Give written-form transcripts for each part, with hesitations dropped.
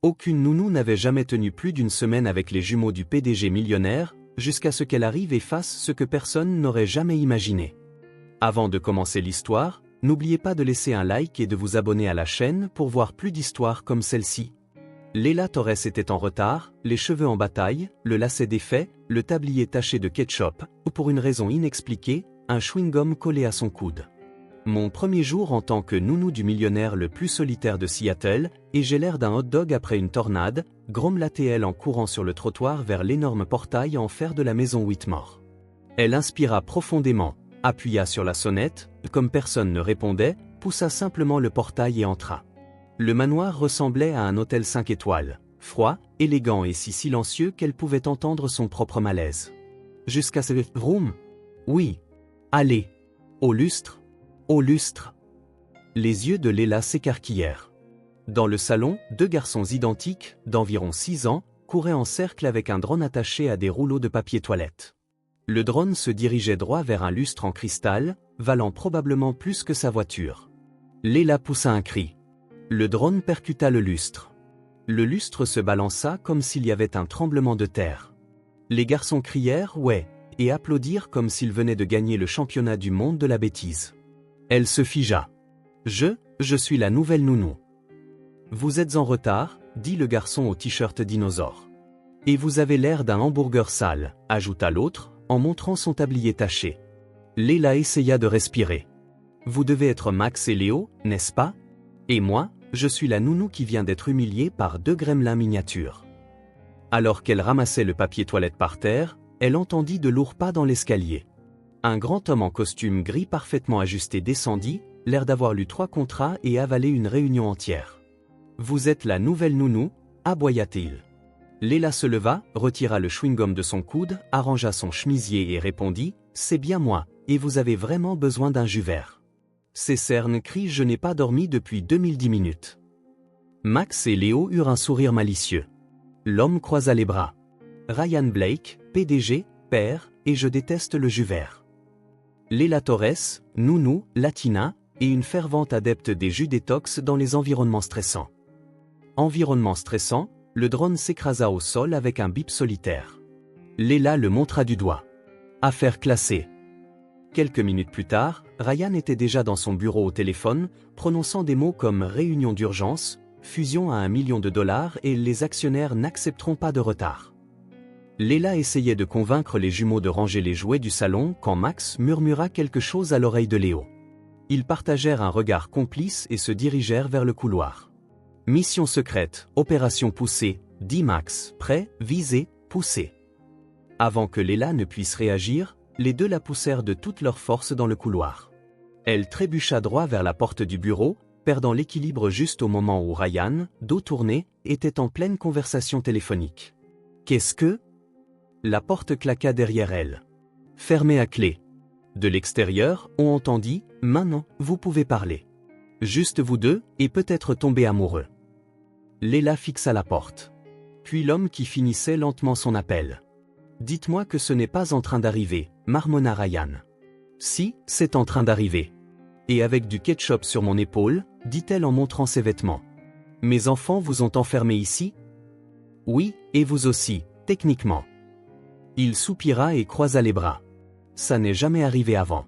Aucune nounou n'avait jamais tenu plus d'une semaine avec les jumeaux du PDG millionnaire, jusqu'à ce qu'elle arrive et fasse ce que personne n'aurait jamais imaginé. Avant de commencer l'histoire, n'oubliez pas de laisser un like et de vous abonner à la chaîne pour voir plus d'histoires comme celle-ci. Leila Torres était en retard, les cheveux en bataille, le lacet défait, le tablier taché de ketchup, ou pour une raison inexpliquée, un chewing-gum collé à son coude. Mon premier jour en tant que nounou du millionnaire le plus solitaire de Seattle, et j'ai l'air d'un hot-dog après une tornade, grommela-t-elle en courant sur le trottoir vers l'énorme portail en fer de la maison Whitmore. Elle inspira profondément, appuya sur la sonnette, comme personne ne répondait, poussa simplement le portail et entra. Le manoir ressemblait à un hôtel 5 étoiles, froid, élégant et si silencieux qu'elle pouvait entendre son propre malaise. Jusqu'à ce room? Oui. Allez. Au lustre? Au lustre. Les yeux de Leila s'écarquillèrent. Dans le salon, deux garçons identiques, d'environ 6 ans, couraient en cercle avec un drone attaché à des rouleaux de papier toilette. Le drone se dirigeait droit vers un lustre en cristal, valant probablement plus que sa voiture. Leila poussa un cri. Le drone percuta le lustre. Le lustre se balança comme s'il y avait un tremblement de terre. Les garçons crièrent « ouais » et applaudirent comme s'ils venaient de gagner le championnat du monde de la bêtise. Elle se figea. « Je suis la nouvelle nounou. »« Vous êtes en retard, » dit le garçon au t-shirt dinosaure. « Et vous avez l'air d'un hamburger sale » ajouta l'autre, en montrant son tablier taché. Leila essaya de respirer. « Vous devez être Max et Léo, n'est-ce pas? Et moi, je suis la nounou qui vient d'être humiliée par 2 gremlins miniatures. » Alors qu'elle ramassait le papier toilette par terre, elle entendit de lourds pas dans l'escalier. Un grand homme en costume gris parfaitement ajusté descendit, l'air d'avoir lu 3 contrats et avalé une réunion entière. « Vous êtes la nouvelle nounou » aboya-t-il. Leila se leva, retira le chewing-gum de son coude, arrangea son chemisier et répondit « C'est bien moi, et vous avez vraiment besoin d'un jus vert. » Ses cernes crient « Je n'ai pas dormi depuis 2010 minutes. » Max et Léo eurent un sourire malicieux. L'homme croisa les bras. « Ryan Blake, PDG, père, et je déteste le jus vert. » Leila Torres, nounou, latina, et une fervente adepte des jus détox dans les environnements stressants. Environnement stressant, le drone s'écrasa au sol avec un bip solitaire. Leila le montra du doigt. Affaire classée. Quelques minutes plus tard, Ryan était déjà dans son bureau au téléphone, prononçant des mots comme « réunion d'urgence »,« fusion à $1 million » et « les actionnaires n'accepteront pas de retard ». Leila essayait de convaincre les jumeaux de ranger les jouets du salon quand Max murmura quelque chose à l'oreille de Léo. Ils partagèrent un regard complice et se dirigèrent vers le couloir. « Mission secrète, opération poussée », dit Max, prêt, visé, poussé. Avant que Leila ne puisse réagir, les deux la poussèrent de toute leur force dans le couloir. Elle trébucha droit vers la porte du bureau, perdant l'équilibre juste au moment où Ryan, dos tourné, était en pleine conversation téléphonique. « Qu'est-ce que ?» La porte claqua derrière elle. Fermée à clé. De l'extérieur, on entendit « Maintenant, vous pouvez parler. Juste vous deux, et peut-être tomber amoureux. » Leila fixa la porte. Puis l'homme qui finissait lentement son appel. « Dites-moi que ce n'est pas en train d'arriver, » marmonna Ryan. « Si, c'est en train d'arriver. Et avec du ketchup sur mon épaule, » dit-elle en montrant ses vêtements. « Mes enfants vous ont enfermé ici? » Oui, et vous aussi, techniquement. Il soupira et croisa les bras. Ça n'est jamais arrivé avant.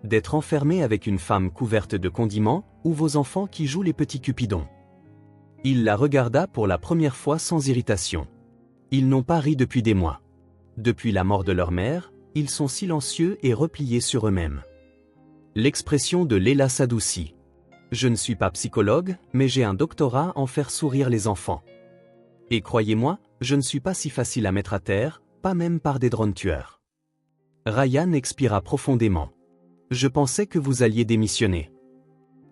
D'être enfermé avec une femme couverte de condiments, ou vos enfants qui jouent les petits cupidons. Il la regarda pour la première fois sans irritation. Ils n'ont pas ri depuis des mois. Depuis la mort de leur mère, ils sont silencieux et repliés sur eux-mêmes. L'expression de Leila s'adoucit. Je ne suis pas psychologue, mais j'ai un doctorat en faire sourire les enfants. Et croyez-moi, je ne suis pas si facile à mettre à terre, pas même par des drones tueurs. Ryan expira profondément. Je pensais que vous alliez démissionner.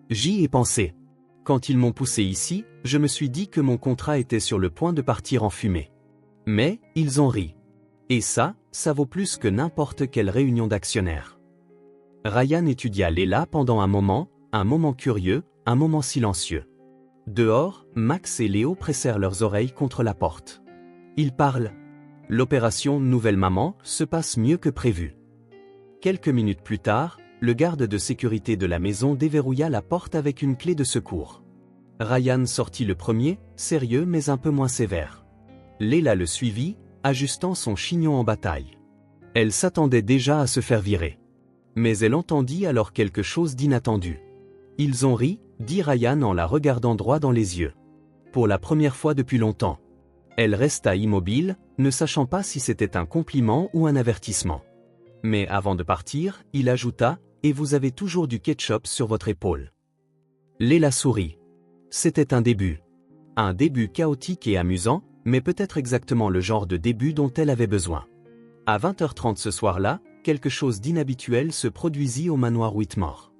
J'y ai pensé. Quand ils m'ont poussé ici, je me suis dit que mon contrat était sur le point de partir en fumée. Mais, ils ont ri. Et ça vaut plus que n'importe quelle réunion d'actionnaires. Ryan étudia Leila pendant un moment curieux, un moment silencieux. Dehors, Max et Léo pressèrent leurs oreilles contre la porte. Ils parlent. L'opération Nouvelle Maman se passe mieux que prévu. Quelques minutes plus tard, le garde de sécurité de la maison déverrouilla la porte avec une clé de secours. Ryan sortit le premier, sérieux mais un peu moins sévère. Leila le suivit, ajustant son chignon en bataille. Elle s'attendait déjà à se faire virer. Mais elle entendit alors quelque chose d'inattendu. « Ils ont ri », dit Ryan en la regardant droit dans les yeux. Pour la première fois depuis longtemps. Elle resta immobile, ne sachant pas si c'était un compliment ou un avertissement. Mais avant de partir, il ajouta « Et vous avez toujours du ketchup sur votre épaule ». Leila sourit. C'était un début. Un début chaotique et amusant, mais peut-être exactement le genre de début dont elle avait besoin. À 20h30 ce soir-là, quelque chose d'inhabituel se produisit au manoir Whitmore.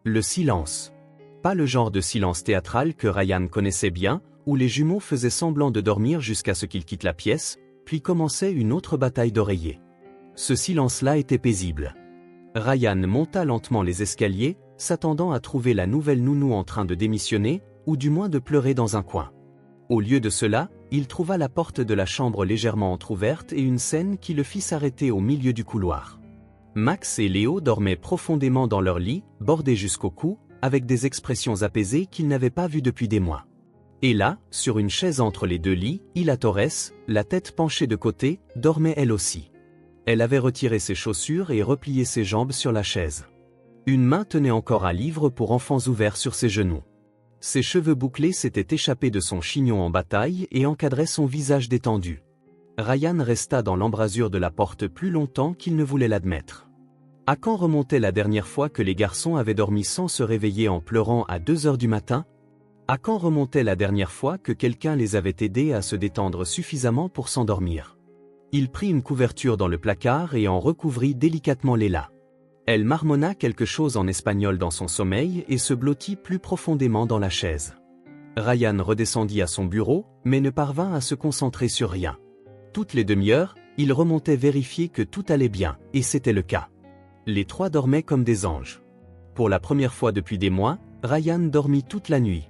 Le silence. Pas le genre de silence théâtral que Ryan connaissait bien, où les jumeaux faisaient semblant de dormir jusqu'à ce qu'ils quittent la pièce, puis commençait une autre bataille d'oreillers. Ce silence-là était paisible. Ryan monta lentement les escaliers, s'attendant à trouver la nouvelle nounou en train de démissionner, ou du moins de pleurer dans un coin. Au lieu de cela, il trouva la porte de la chambre légèrement entr'ouverte et une scène qui le fit s'arrêter au milieu du couloir. Max et Léo dormaient profondément dans leur lit, bordés jusqu'au cou, avec des expressions apaisées qu'ils n'avaient pas vues depuis des mois. Et là, sur une chaise entre les deux lits, Hila Torres, la tête penchée de côté, dormait elle aussi. Elle avait retiré ses chaussures et replié ses jambes sur la chaise. Une main tenait encore un livre pour enfants ouvert sur ses genoux. Ses cheveux bouclés s'étaient échappés de son chignon en bataille et encadraient son visage détendu. Ryan resta dans l'embrasure de la porte plus longtemps qu'il ne voulait l'admettre. À quand remontait la dernière fois que les garçons avaient dormi sans se réveiller en pleurant à 2h du matin? À quand remontait la dernière fois que quelqu'un les avait aidés à se détendre suffisamment pour s'endormir? Il prit une couverture dans le placard et en recouvrit délicatement Leila. Elle marmonna quelque chose en espagnol dans son sommeil et se blottit plus profondément dans la chaise. Ryan redescendit à son bureau, mais ne parvint à se concentrer sur rien. Toutes les demi-heures, il remontait vérifier que tout allait bien, et c'était le cas. Les trois dormaient comme des anges. Pour la première fois depuis des mois, Ryan dormit toute la nuit.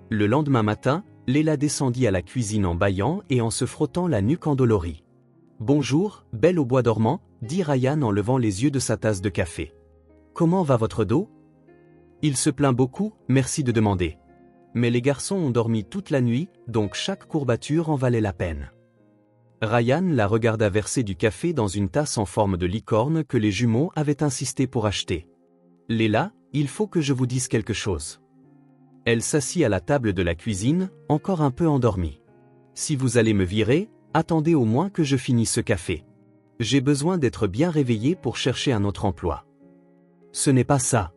Le lendemain matin, Leila descendit à la cuisine en bâillant et en se frottant la nuque endolorie. « Bonjour, belle au bois dormant », dit Ryan en levant les yeux de sa tasse de café. « Comment va votre dos ?»« Il se plaint beaucoup, merci de demander. Mais les garçons ont dormi toute la nuit, donc chaque courbature en valait la peine. » Ryan la regarda verser du café dans une tasse en forme de licorne que les jumeaux avaient insisté pour acheter. « Leila, il faut que je vous dise quelque chose. » Elle s'assit à la table de la cuisine, encore un peu endormie. « Si vous allez me virer, attendez au moins que je finisse ce café. J'ai besoin d'être bien réveillée pour chercher un autre emploi. » « Ce n'est pas ça.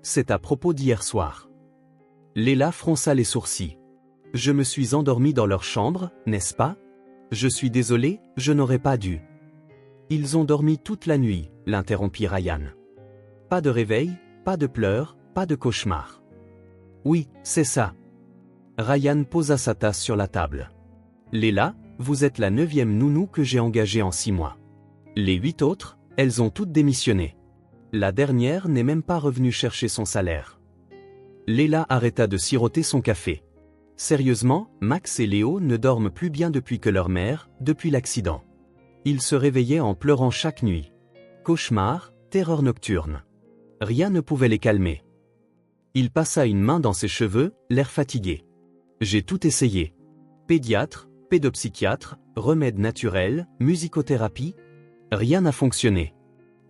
C'est à propos d'hier soir. » Leila fronça les sourcils. « Je me suis endormie dans leur chambre, n'est-ce pas? Je suis désolé, je n'aurais pas dû. » « Ils ont dormi toute la nuit, » l'interrompit Ryan. « Pas de réveil, pas de pleurs, pas de cauchemar. »« Oui, c'est ça. » Ryan posa sa tasse sur la table. « Leila, vous êtes la 9e nounou que j'ai engagée en 6 mois. Les 8 autres, elles ont toutes démissionné. La dernière n'est même pas revenue chercher son salaire. » Leila arrêta de siroter son café. Sérieusement, Max et Léo ne dorment plus bien depuis que leur mère, depuis l'accident. Ils se réveillaient en pleurant chaque nuit. Cauchemar, terreur nocturne. Rien ne pouvait les calmer. Il passa une main dans ses cheveux, l'air fatigué. « J'ai tout essayé. Pédiatre, pédopsychiatre, remèdes naturels, musicothérapie. Rien n'a fonctionné.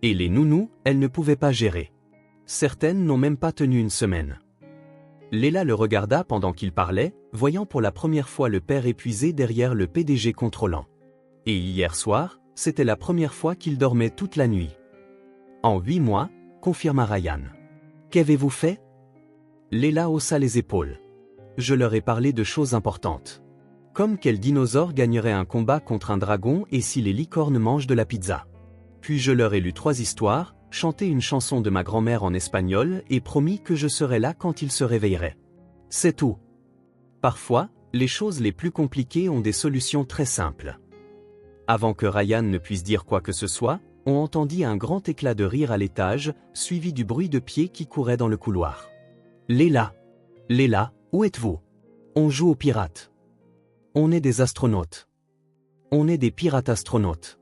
Et les nounous, elles ne pouvaient pas gérer. Certaines n'ont même pas tenu une semaine. » Leila le regarda pendant qu'il parlait, voyant pour la première fois le père épuisé derrière le PDG contrôlant. Et hier soir, c'était la première fois qu'il dormait toute la nuit. « En 8 mois, » confirma Ryan. « Qu'avez-vous fait ?» Leila haussa les épaules. « Je leur ai parlé de choses importantes. Comme quel dinosaure gagnerait un combat contre un dragon et si les licornes mangent de la pizza. Puis je leur ai lu 3 histoires, chanté une chanson de ma grand-mère en espagnol et promis que je serais là quand ils se réveilleraient. C'est tout. Parfois, les choses les plus compliquées ont des solutions très simples. » Avant que Ryan ne puisse dire quoi que ce soit, on entendit un grand éclat de rire à l'étage, suivi du bruit de pieds qui couraient dans le couloir. « Leila! Leila, où êtes-vous? On joue aux pirates. On est des astronautes. On est des pirates astronautes. »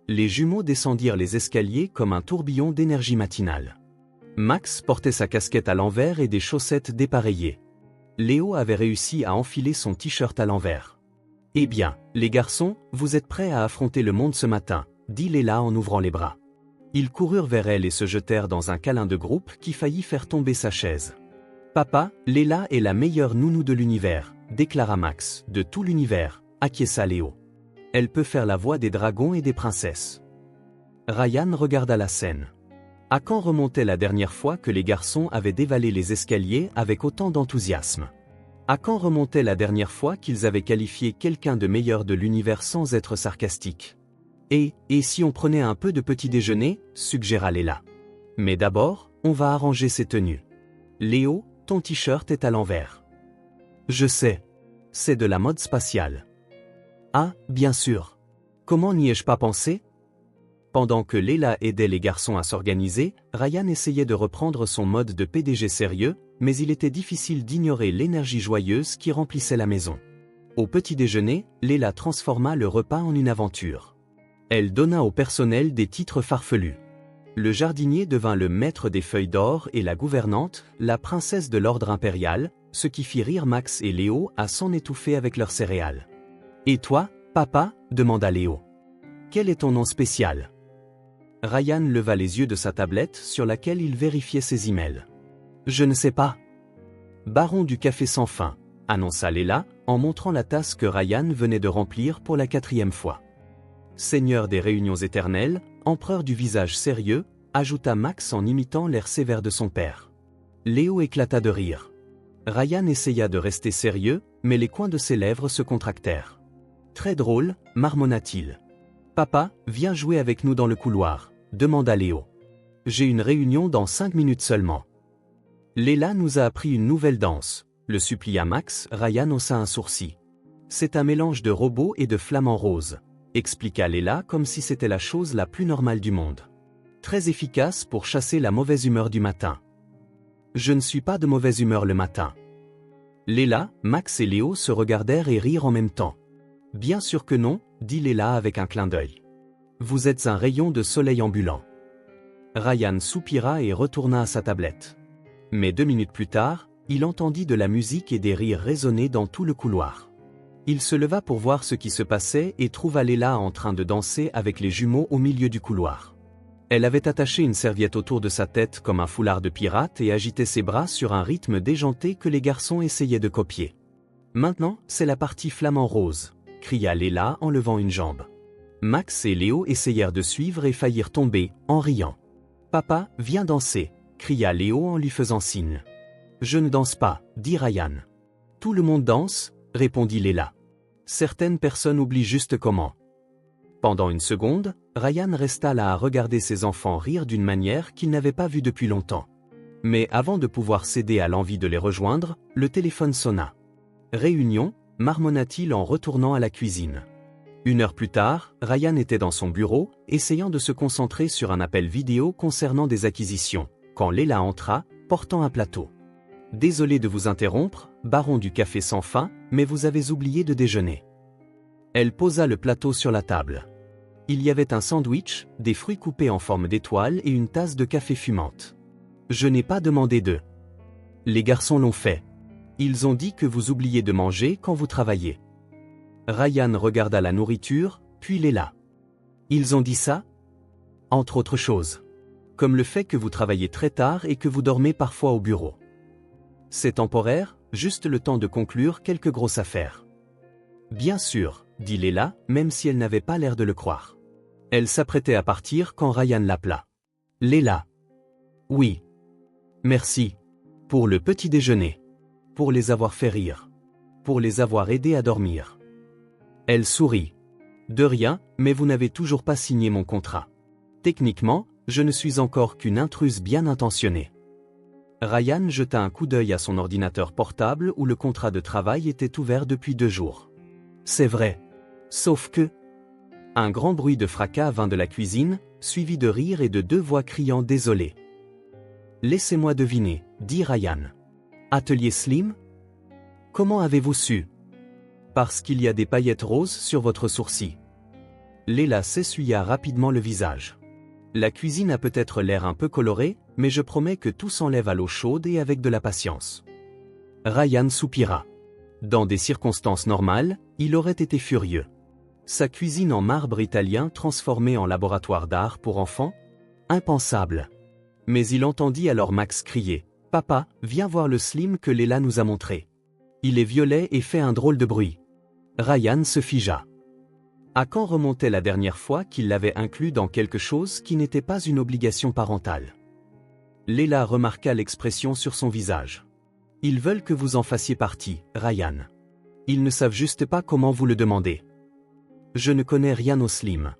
Les jumeaux descendirent les escaliers comme un tourbillon d'énergie matinale. Max portait sa casquette à l'envers et des chaussettes dépareillées. Léo avait réussi à enfiler son t-shirt à l'envers. « Eh bien, les garçons, vous êtes prêts à affronter le monde ce matin ?» dit Léla en ouvrant les bras. Ils coururent vers elle et se jetèrent dans un câlin de groupe qui faillit faire tomber sa chaise. « Papa, Léla est la meilleure nounou de l'univers », déclara Max. « De tout l'univers », acquiesça Léo. « Elle peut faire la voix des dragons et des princesses. » Ryan regarda la scène. À quand remontait la dernière fois que les garçons avaient dévalé les escaliers avec autant d'enthousiasme? À quand remontait la dernière fois qu'ils avaient qualifié quelqu'un de meilleur de l'univers sans être sarcastique? Et si on prenait un peu de petit déjeuner, suggéra Léla. Mais d'abord, on va arranger ses tenues. Léo, ton t-shirt est à l'envers. Je sais. C'est de la mode spatiale. Ah, bien sûr. Comment n'y ai-je pas pensé? Pendant que Léla aidait les garçons à s'organiser, Ryan essayait de reprendre son mode de PDG sérieux, mais il était difficile d'ignorer l'énergie joyeuse qui remplissait la maison. Au petit déjeuner, Léla transforma le repas en une aventure. Elle donna au personnel des titres farfelus. Le jardinier devint le maître des feuilles d'or et la gouvernante, la princesse de l'ordre impérial, ce qui fit rire Max et Léo à s'en étouffer avec leurs céréales. « Et toi, papa ?» demanda Léo. « Quel est ton nom spécial ?» Ryan leva les yeux de sa tablette sur laquelle il vérifiait ses emails. « Je ne sais pas. »« Baron du café sans fin », annonça Léla, en montrant la tasse que Ryan venait de remplir pour la 4e fois. « Seigneur des réunions éternelles, empereur du visage sérieux », ajouta Max en imitant l'air sévère de son père. Léo éclata de rire. Ryan essaya de rester sérieux, mais les coins de ses lèvres se contractèrent. « Très drôle, marmonna-t-il. »« Papa, viens jouer avec nous dans le couloir », demanda Léo. « J'ai une réunion dans 5 minutes seulement. » Léla nous a appris une nouvelle danse, le supplia Max. Ryan haussa un sourcil. « C'est un mélange de robot et de flamant rose, » expliqua Léla comme si c'était la chose la plus normale du monde. Très efficace pour chasser la mauvaise humeur du matin. Je ne suis pas de mauvaise humeur le matin. Léla, Max et Léo se regardèrent et rirent en même temps. Bien sûr que non, dit Léla avec un clin d'œil. Vous êtes un rayon de soleil ambulant. Ryan soupira et retourna à sa tablette. Mais 2 minutes plus tard, il entendit de la musique et des rires résonner dans tout le couloir. Il se leva pour voir ce qui se passait et trouva Léla en train de danser avec les jumeaux au milieu du couloir. Elle avait attaché une serviette autour de sa tête comme un foulard de pirate et agitait ses bras sur un rythme déjanté que les garçons essayaient de copier. « Maintenant, c'est la partie flamant rose », cria Léla en levant une jambe. Max et Léo essayèrent de suivre et faillirent tomber, en riant. « Papa, viens danser », cria Léo en lui faisant signe. « Je ne danse pas, dit Ryan. »« Tout le monde danse », répondit Léla. « Certaines personnes oublient juste comment. » Pendant une seconde, Ryan resta là à regarder ses enfants rire d'une manière qu'il n'avait pas vue depuis longtemps. Mais avant de pouvoir céder à l'envie de les rejoindre, le téléphone sonna. « Réunion », marmonna-t-il en retournant à la cuisine. 1 heure plus tard, Ryan était dans son bureau, essayant de se concentrer sur un appel vidéo concernant des acquisitions, quand Léla entra, portant un plateau. « Désolé de vous interrompre, baron du café sans fin, mais vous avez oublié de déjeuner. » Elle posa le plateau sur la table. Il y avait un sandwich, des fruits coupés en forme d'étoile et une tasse de café fumante. « Je n'ai pas demandé d'eux. Les garçons l'ont fait. Ils ont dit que vous oubliez de manger quand vous travaillez. » Ryan regarda la nourriture, puis Léla. « Ils ont dit ça ? Entre autres choses. Comme le fait que vous travaillez très tard et que vous dormez parfois au bureau. C'est temporaire, juste le temps de conclure quelques grosses affaires. » Bien sûr, dit Léla, même si elle n'avait pas l'air de le croire. Elle s'apprêtait à partir quand Ryan l'appela. « Léla. »« Oui. »« Merci. Pour le petit déjeuner. Pour les avoir fait rire. Pour les avoir aidés à dormir. » Elle sourit. « De rien, mais vous n'avez toujours pas signé mon contrat. Techniquement, je ne suis encore qu'une intruse bien intentionnée. » Ryan jeta un coup d'œil à son ordinateur portable où le contrat de travail était ouvert depuis 2 jours. « C'est vrai. Sauf que... » Un grand bruit de fracas vint de la cuisine, suivi de rires et de 2 voix criant « Désolé. » « Laissez-moi deviner, » dit Ryan. « Atelier Slim ? Comment avez-vous su ? Parce qu'il y a des paillettes roses sur votre sourcil. » Léla s'essuya rapidement le visage. « La cuisine a peut-être l'air un peu colorée, mais je promets que tout s'enlève à l'eau chaude et avec de la patience. » Ryan soupira. Dans des circonstances normales, il aurait été furieux. Sa cuisine en marbre italien transformée en laboratoire d'art pour enfants? Impensable. Mais il entendit alors Max crier « Papa, viens voir le slim que Léla nous a montré. Il est violet et fait un drôle de bruit. » Ryan se figea. À quand remontait la dernière fois qu'il l'avait inclus dans quelque chose qui n'était pas une obligation parentale? Léla remarqua l'expression sur son visage. « Ils veulent que vous en fassiez partie, Ryan. Ils ne savent juste pas comment vous le demander. » Je ne connais rien au slim.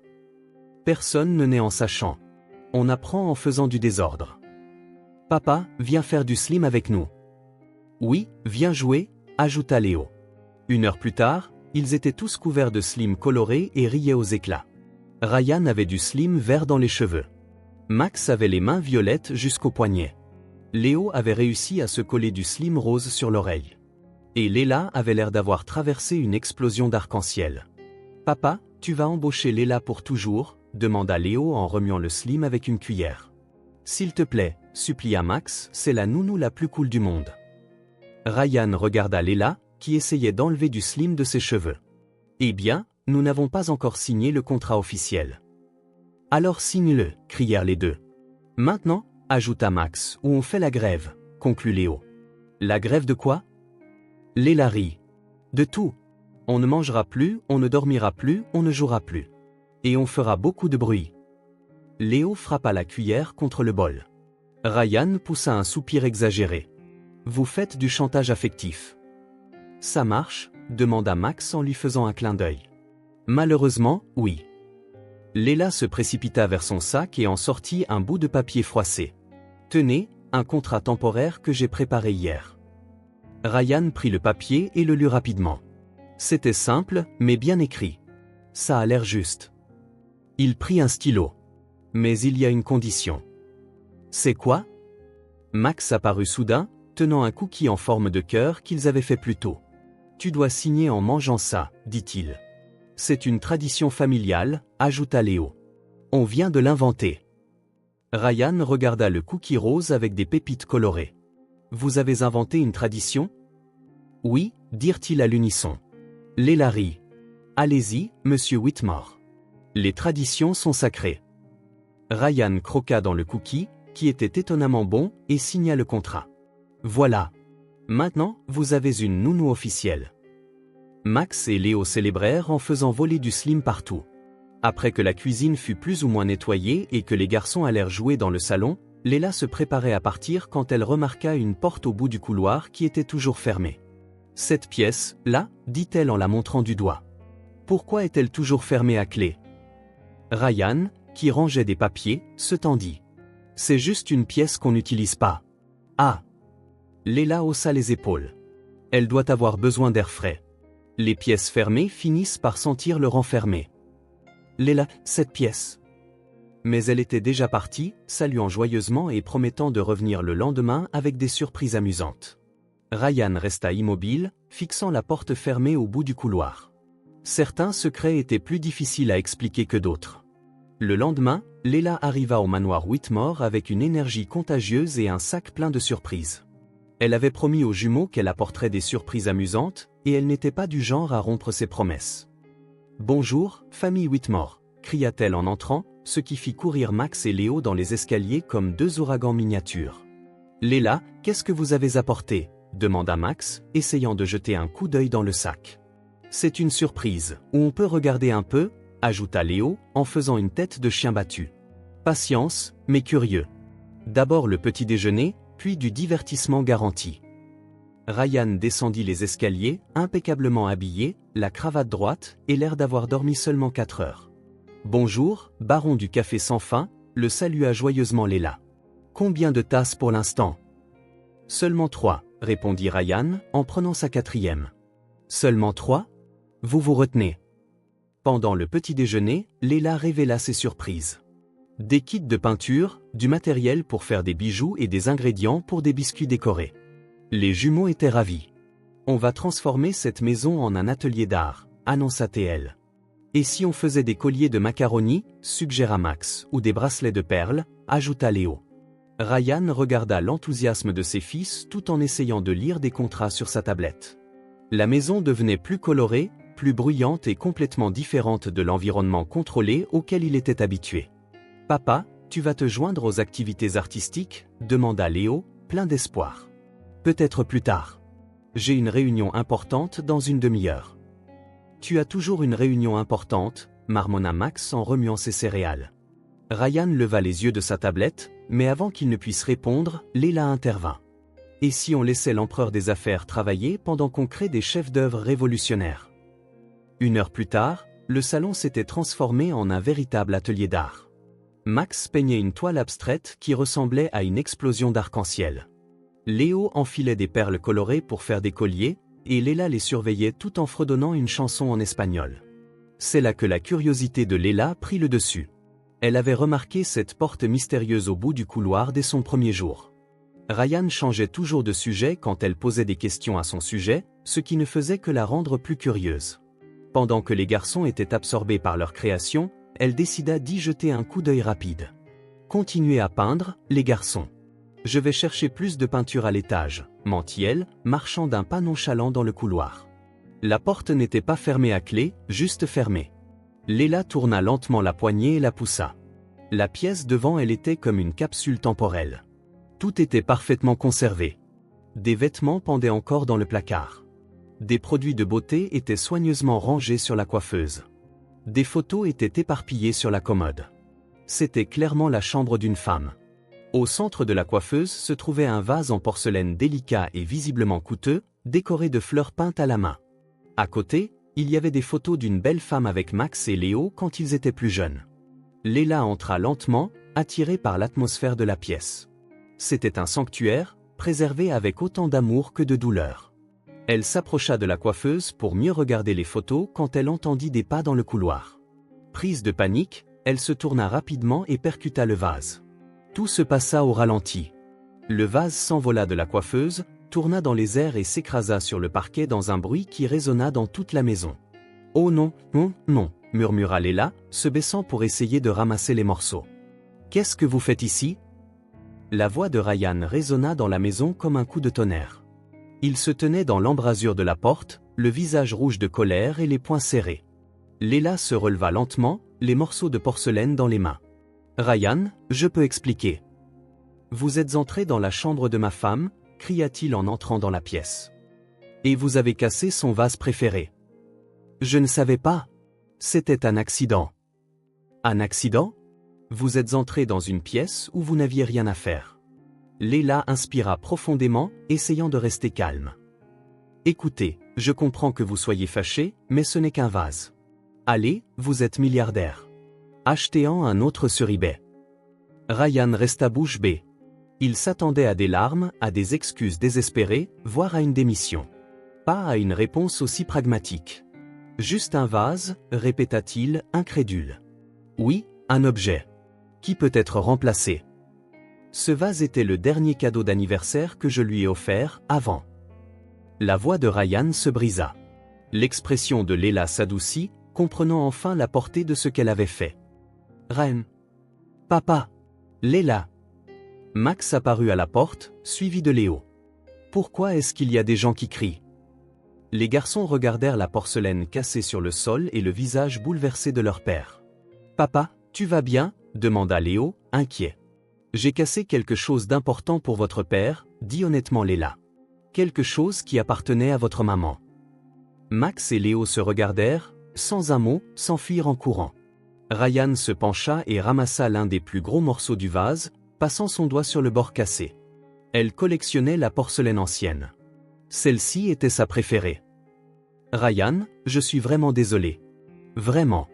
Personne ne naît en sachant. On apprend en faisant du désordre. Papa, viens faire du slim avec nous. Oui, viens jouer, ajouta Léo. 1 heure plus tard, ils étaient tous couverts de slim colorés et riaient aux éclats. Ryan avait du slim vert dans les cheveux. Max avait les mains violettes jusqu'aux poignets. Léo avait réussi à se coller du slim rose sur l'oreille. Et Léla avait l'air d'avoir traversé une explosion d'arc-en-ciel. « Papa, tu vas embaucher Léla pour toujours ?» demanda Léo en remuant le slim avec une cuillère. « S'il te plaît, supplia Max, c'est la nounou la plus cool du monde. » Ryan regarda Léla, qui essayait d'enlever du slim de ses cheveux. « Eh bien, nous n'avons pas encore signé le contrat officiel. »« Alors signe-le » crièrent les deux. « Maintenant, ajouta Max, ou on fait la grève, conclut Léo. « La grève de quoi ?» Léla rit. « De tout. On ne mangera plus, on ne dormira plus, on ne jouera plus. Et on fera beaucoup de bruit. » Léo frappa la cuillère contre le bol. Ryan poussa un soupir exagéré. « Vous faites du chantage affectif. »« Ça marche ?» demanda Max en lui faisant un clin d'œil. « Malheureusement, oui. » Léla se précipita vers son sac et en sortit un bout de papier froissé. « Tenez, un contrat temporaire que j'ai préparé hier. » Ryan prit le papier et le lut rapidement. C'était simple, mais bien écrit. Ça a l'air juste. Il prit un stylo. Mais il y a une condition. C'est quoi? Max apparut soudain, tenant un cookie en forme de cœur qu'ils avaient fait plus tôt. Tu dois signer en mangeant ça, dit-il. C'est une tradition familiale, ajouta Léo. On vient de l'inventer. Ryan regarda le cookie rose avec des pépites colorées. Vous avez inventé une tradition? Oui, dirent-ils à l'unisson. Léla rit. Allez-y, monsieur Whitmore. Les traditions sont sacrées. Ryan croqua dans le cookie, qui était étonnamment bon, et signa le contrat. Voilà. Maintenant, vous avez une nounou officielle. Max et Léo célébrèrent en faisant voler du slim partout. Après que la cuisine fut plus ou moins nettoyée et que les garçons allèrent jouer dans le salon, Léla se préparait à partir quand elle remarqua une porte au bout du couloir qui était toujours fermée. Cette pièce, là, dit-elle en la montrant du doigt. Pourquoi est-elle toujours fermée à clé? Ryan, qui rangeait des papiers, se tendit. C'est juste une pièce qu'on n'utilise pas. Ah! Léla haussa les épaules. Elle doit avoir besoin d'air frais. Les pièces fermées finissent par sentir le renfermer. Léla, cette pièce. Mais elle était déjà partie, saluant joyeusement et promettant de revenir le lendemain avec des surprises amusantes. Ryan resta immobile, fixant la porte fermée au bout du couloir. Certains secrets étaient plus difficiles à expliquer que d'autres. Le lendemain, Léla arriva au manoir Whitmore avec une énergie contagieuse et un sac plein de surprises. Elle avait promis aux jumeaux qu'elle apporterait des surprises amusantes, et elle n'était pas du genre à rompre ses promesses. « Bonjour, famille Whitmore » cria-t-elle en entrant, ce qui fit courir Max et Léo dans les escaliers comme deux ouragans miniatures. « Léla, qu'est-ce que vous avez apporté » demanda Max, essayant de jeter un coup d'œil dans le sac. « C'est une surprise, où on peut regarder un peu » ajouta Léo, en faisant une tête de chien battu. « Patience, mais curieux. D'abord le petit déjeuner, puis du divertissement garanti. » Ryan descendit les escaliers, impeccablement habillé, la cravate droite, et l'air d'avoir dormi seulement 4 heures. « Bonjour, baron du café sans fin » le salua joyeusement Léla. « Combien de tasses pour l'instant ?»« Seulement 3, répondit Ryan, en prenant sa 4e. « Seulement 3 ? Vous vous retenez. » Pendant le petit déjeuner, Léla révéla ses surprises. Des kits de peinture, du matériel pour faire des bijoux et des ingrédients pour des biscuits décorés. Les jumeaux étaient ravis. « On va transformer cette maison en un atelier d'art », annonça-t-elle. « Et si on faisait des colliers de macaroni » suggéra Max, « ou des bracelets de perles » ajouta Léo. Ryan regarda l'enthousiasme de ses fils tout en essayant de lire des contrats sur sa tablette. La maison devenait plus colorée, plus bruyante et complètement différente de l'environnement contrôlé auquel il était habitué. « Papa, tu vas te joindre aux activités artistiques ?» demanda Léo, plein d'espoir. « Peut-être plus tard. J'ai une réunion importante dans une demi-heure. » « Tu as toujours une réunion importante ?» marmonna Max en remuant ses céréales. Ryan leva les yeux de sa tablette, mais avant qu'il ne puisse répondre, Léla intervint. « Et si on laissait l'empereur des affaires travailler pendant qu'on crée des chefs-d'œuvre révolutionnaires ?» 1 heure plus tard, le salon s'était transformé en un véritable atelier d'art. Max peignait une toile abstraite qui ressemblait à une explosion d'arc-en-ciel. Léo enfilait des perles colorées pour faire des colliers, et Léla les surveillait tout en fredonnant une chanson en espagnol. C'est là que la curiosité de Léla prit le dessus. Elle avait remarqué cette porte mystérieuse au bout du couloir dès son premier jour. Ryan changeait toujours de sujet quand elle posait des questions à son sujet, ce qui ne faisait que la rendre plus curieuse. Pendant que les garçons étaient absorbés par leur création, elle décida d'y jeter un coup d'œil rapide. « Continuez à peindre, les garçons. Je vais chercher plus de peinture à l'étage, » mentit-elle, marchant d'un pas nonchalant dans le couloir. La porte n'était pas fermée à clé, juste fermée. Léla tourna lentement la poignée et la poussa. La pièce devant elle était comme une capsule temporelle. Tout était parfaitement conservé. Des vêtements pendaient encore dans le placard. Des produits de beauté étaient soigneusement rangés sur la coiffeuse. Des photos étaient éparpillées sur la commode. C'était clairement la chambre d'une femme. Au centre de la coiffeuse se trouvait un vase en porcelaine délicat et visiblement coûteux, décoré de fleurs peintes à la main. À côté, il y avait des photos d'une belle femme avec Max et Léo quand ils étaient plus jeunes. Léla entra lentement, attirée par l'atmosphère de la pièce. C'était un sanctuaire, préservé avec autant d'amour que de douleur. Elle s'approcha de la coiffeuse pour mieux regarder les photos quand elle entendit des pas dans le couloir. Prise de panique, elle se tourna rapidement et percuta le vase. Tout se passa au ralenti. Le vase s'envola de la coiffeuse, tourna dans les airs et s'écrasa sur le parquet dans un bruit qui résonna dans toute la maison. « Oh non, non, non !» murmura Léla, se baissant pour essayer de ramasser les morceaux. « Qu'est-ce que vous faites ici ?» La voix de Ryan résonna dans la maison comme un coup de tonnerre. Il se tenait dans l'embrasure de la porte, le visage rouge de colère et les poings serrés. Léla se releva lentement, les morceaux de porcelaine dans les mains. « Ryan, je peux expliquer. »« Vous êtes entré dans la chambre de ma femme ?» cria-t-il en entrant dans la pièce. « Et vous avez cassé son vase préféré. »« Je ne savais pas. C'était un accident. »« Un accident ? Vous êtes entré dans une pièce où vous n'aviez rien à faire. » Léla inspira profondément, essayant de rester calme. « Écoutez, je comprends que vous soyez fâché, mais ce n'est qu'un vase. Allez, vous êtes milliardaire. Achetez-en un autre sur eBay. » Ryan resta bouche bée. Il s'attendait à des larmes, à des excuses désespérées, voire à une démission. Pas à une réponse aussi pragmatique. « Juste un vase ?» répéta-t-il, incrédule. « Oui, un objet. Qui peut être remplacé. Ce vase était le dernier cadeau d'anniversaire que je lui ai offert, avant. » La voix de Ryan se brisa. L'expression de Léla s'adoucit, comprenant enfin la portée de ce qu'elle avait fait. « Ryan. Papa. Léla. » Max apparut à la porte, suivi de Léo. « Pourquoi est-ce qu'il y a des gens qui crient ?» Les garçons regardèrent la porcelaine cassée sur le sol et le visage bouleversé de leur père. « Papa, tu vas bien ?» demanda Léo, inquiet. « J'ai cassé quelque chose d'important pour votre père, » dit honnêtement Léla. « Quelque chose qui appartenait à votre maman. » Max et Léo se regardèrent, sans un mot, s'enfuirent en courant. Ryan se pencha et ramassa l'un des plus gros morceaux du vase, passant son doigt sur le bord cassé. Elle collectionnait la porcelaine ancienne. Celle-ci était sa préférée. « Ryan, je suis vraiment désolé. Vraiment.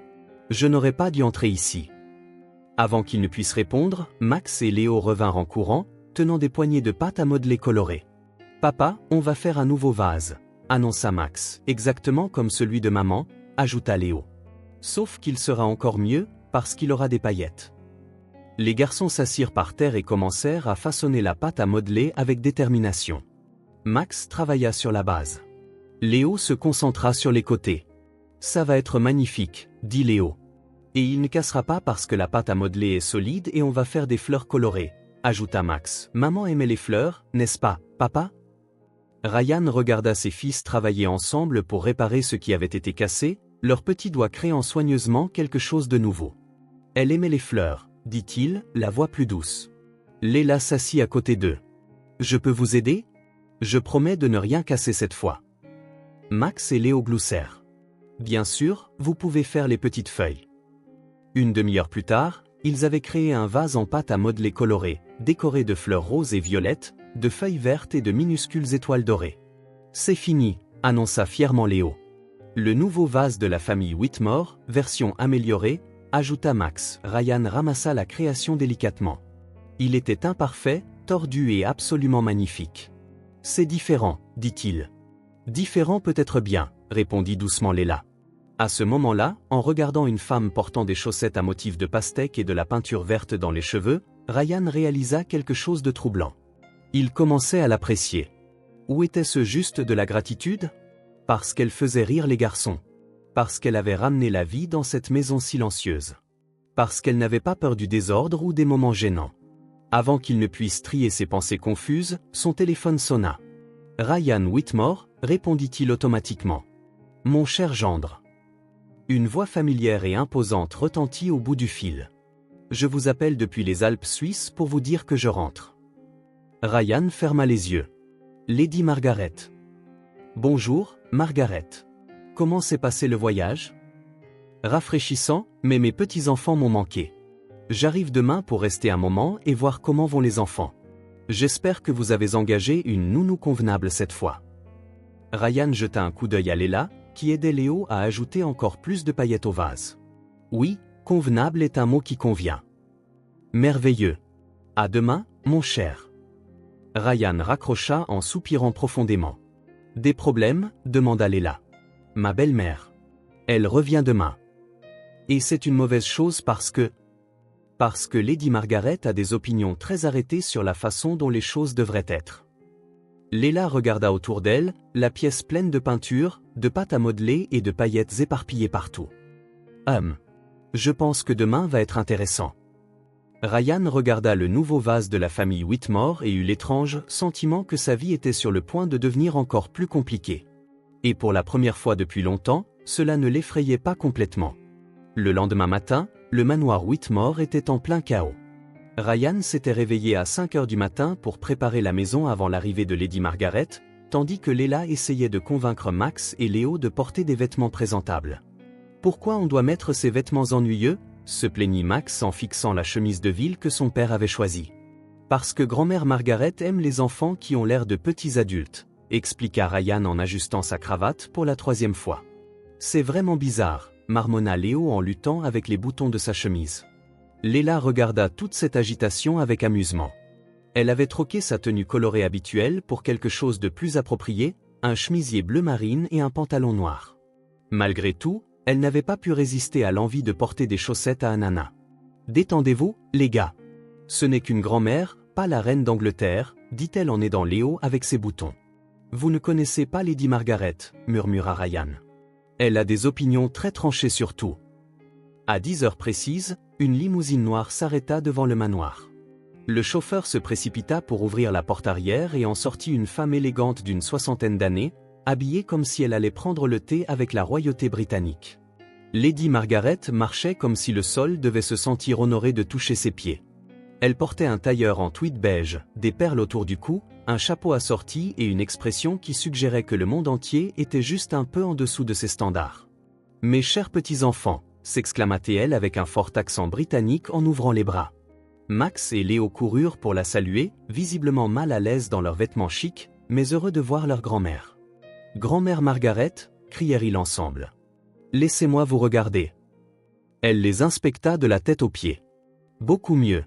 Je n'aurais pas dû entrer ici. » Avant qu'il ne puisse répondre, Max et Léo revinrent en courant, tenant des poignées de pâte à modeler colorées. « Papa, on va faire un nouveau vase, » annonça Max, exactement comme celui de maman, ajouta Léo. « Sauf qu'il sera encore mieux, parce qu'il aura des paillettes. » Les garçons s'assirent par terre et commencèrent à façonner la pâte à modeler avec détermination. Max travailla sur la base. Léo se concentra sur les côtés. « Ça va être magnifique, » dit Léo. « Et il ne cassera pas parce que la pâte à modeler est solide et on va faire des fleurs colorées. » ajouta Max. Maman aimait les fleurs, n'est-ce pas, papa? Ryan regarda ses fils travailler ensemble pour réparer ce qui avait été cassé, leurs petits doigts créant soigneusement quelque chose de nouveau. Elle aimait les fleurs, dit-il, la voix plus douce. Léla s'assit à côté d'eux. Je peux vous aider? Je promets de ne rien casser cette fois. Max et Léo gloussèrent. Bien sûr, vous pouvez faire les petites feuilles. Une demi-heure plus tard, ils avaient créé un vase en pâte à modeler coloré, décoré de fleurs roses et violettes, de feuilles vertes et de minuscules étoiles dorées. C'est fini, annonça fièrement Léo. Le nouveau vase de la famille Whitmore, version améliorée, ajouta Max. Ryan ramassa la création délicatement. Il était imparfait, tordu et absolument magnifique. C'est différent, dit-il. Différent peut être bien, répondit doucement Léla. À ce moment-là, en regardant une femme portant des chaussettes à motifs de pastèque et de la peinture verte dans les cheveux, Ryan réalisa quelque chose de troublant. Il commençait à l'apprécier. Où était-ce juste de la gratitude? Parce qu'elle faisait rire les garçons. Parce qu'elle avait ramené la vie dans cette maison silencieuse. Parce qu'elle n'avait pas peur du désordre ou des moments gênants. Avant qu'il ne puisse trier ses pensées confuses, son téléphone sonna. Ryan Whitmore, répondit-il automatiquement. Mon cher gendre. Une voix familière et imposante retentit au bout du fil. Je vous appelle depuis les Alpes suisses pour vous dire que je rentre. Ryan ferma les yeux. Lady Margaret. Bonjour, Margaret. Comment s'est passé le voyage? Rafraîchissant, mais mes petits-enfants m'ont manqué. J'arrive demain pour rester un moment et voir comment vont les enfants. J'espère que vous avez engagé une nounou convenable cette fois. Ryan jeta un coup d'œil à Léla, qui aidait Léo à ajouter encore plus de paillettes au vase. Oui, convenable est un mot qui convient. Merveilleux. À demain, mon cher. Ryan raccrocha en soupirant profondément. Des problèmes? Demanda Léla. Ma belle-mère. Elle revient demain. Et c'est une mauvaise chose parce que Lady Margaret a des opinions très arrêtées sur la façon dont les choses devraient être. Léla regarda autour d'elle, la pièce pleine de peinture, de pâte à modeler et de paillettes éparpillées partout. Je pense que demain va être intéressant. Ryan regarda le nouveau vase de la famille Whitmore et eut l'étrange sentiment que sa vie était sur le point de devenir encore plus compliquée. Et pour la première fois depuis longtemps, cela ne l'effrayait pas complètement. Le lendemain matin, le manoir Whitmore était en plein chaos. Ryan s'était réveillé à 5 heures du matin pour préparer la maison avant l'arrivée de Lady Margaret, tandis que Léla essayait de convaincre Max et Léo de porter des vêtements présentables. Pourquoi on doit mettre ces vêtements ennuyeux? Se plaignit Max en fixant la chemise de ville que son père avait choisie. Parce que grand-mère Margaret aime les enfants qui ont l'air de petits adultes, expliqua Ryan en ajustant sa cravate pour la 3e fois. C'est vraiment bizarre, marmonna Léo en luttant avec les boutons de sa chemise. Léla regarda toute cette agitation avec amusement. Elle avait troqué sa tenue colorée habituelle pour quelque chose de plus approprié, un chemisier bleu marine et un pantalon noir. Malgré tout, elle n'avait pas pu résister à l'envie de porter des chaussettes à ananas. Détendez-vous, les gars. Ce n'est qu'une grand-mère, pas la reine d'Angleterre, dit-elle en aidant Léo avec ses boutons. Vous ne connaissez pas Lady Margaret, murmura Ryan. Elle a des opinions très tranchées sur tout. À 10 heures précises, une limousine noire s'arrêta devant le manoir. Le chauffeur se précipita pour ouvrir la porte arrière et en sortit une femme élégante d'une 60aine d'années, habillée comme si elle allait prendre le thé avec la royauté britannique. Lady Margaret marchait comme si le sol devait se sentir honoré de toucher ses pieds. Elle portait un tailleur en tweed beige, des perles autour du cou, un chapeau assorti et une expression qui suggérait que le monde entier était juste un peu en dessous de ses standards. « Mes chers petits-enfants », s'exclama-t-elle avec un fort accent britannique en ouvrant les bras. Max et Léo coururent pour la saluer, visiblement mal à l'aise dans leurs vêtements chics, mais heureux de voir leur grand-mère. « Grand-mère Margaret » crièrent-ils ensemble. « Laissez-moi vous regarder. » Elle les inspecta de la tête aux pieds. « Beaucoup mieux.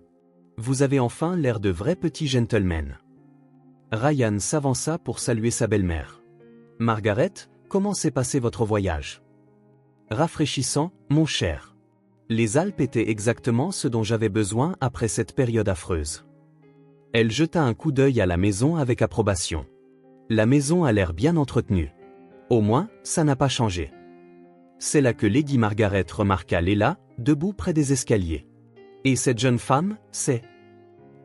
Vous avez enfin l'air de vrais petits gentlemen. » Ryan s'avança pour saluer sa belle-mère. « Margaret, comment s'est passé votre voyage? » « Rafraîchissant, mon cher. Les Alpes étaient exactement ce dont j'avais besoin après cette période affreuse. » Elle jeta un coup d'œil à la maison avec approbation. La maison a l'air bien entretenue. Au moins, ça n'a pas changé. C'est là que Lady Margaret remarqua Léla, debout près des escaliers. Et cette jeune femme, c'est...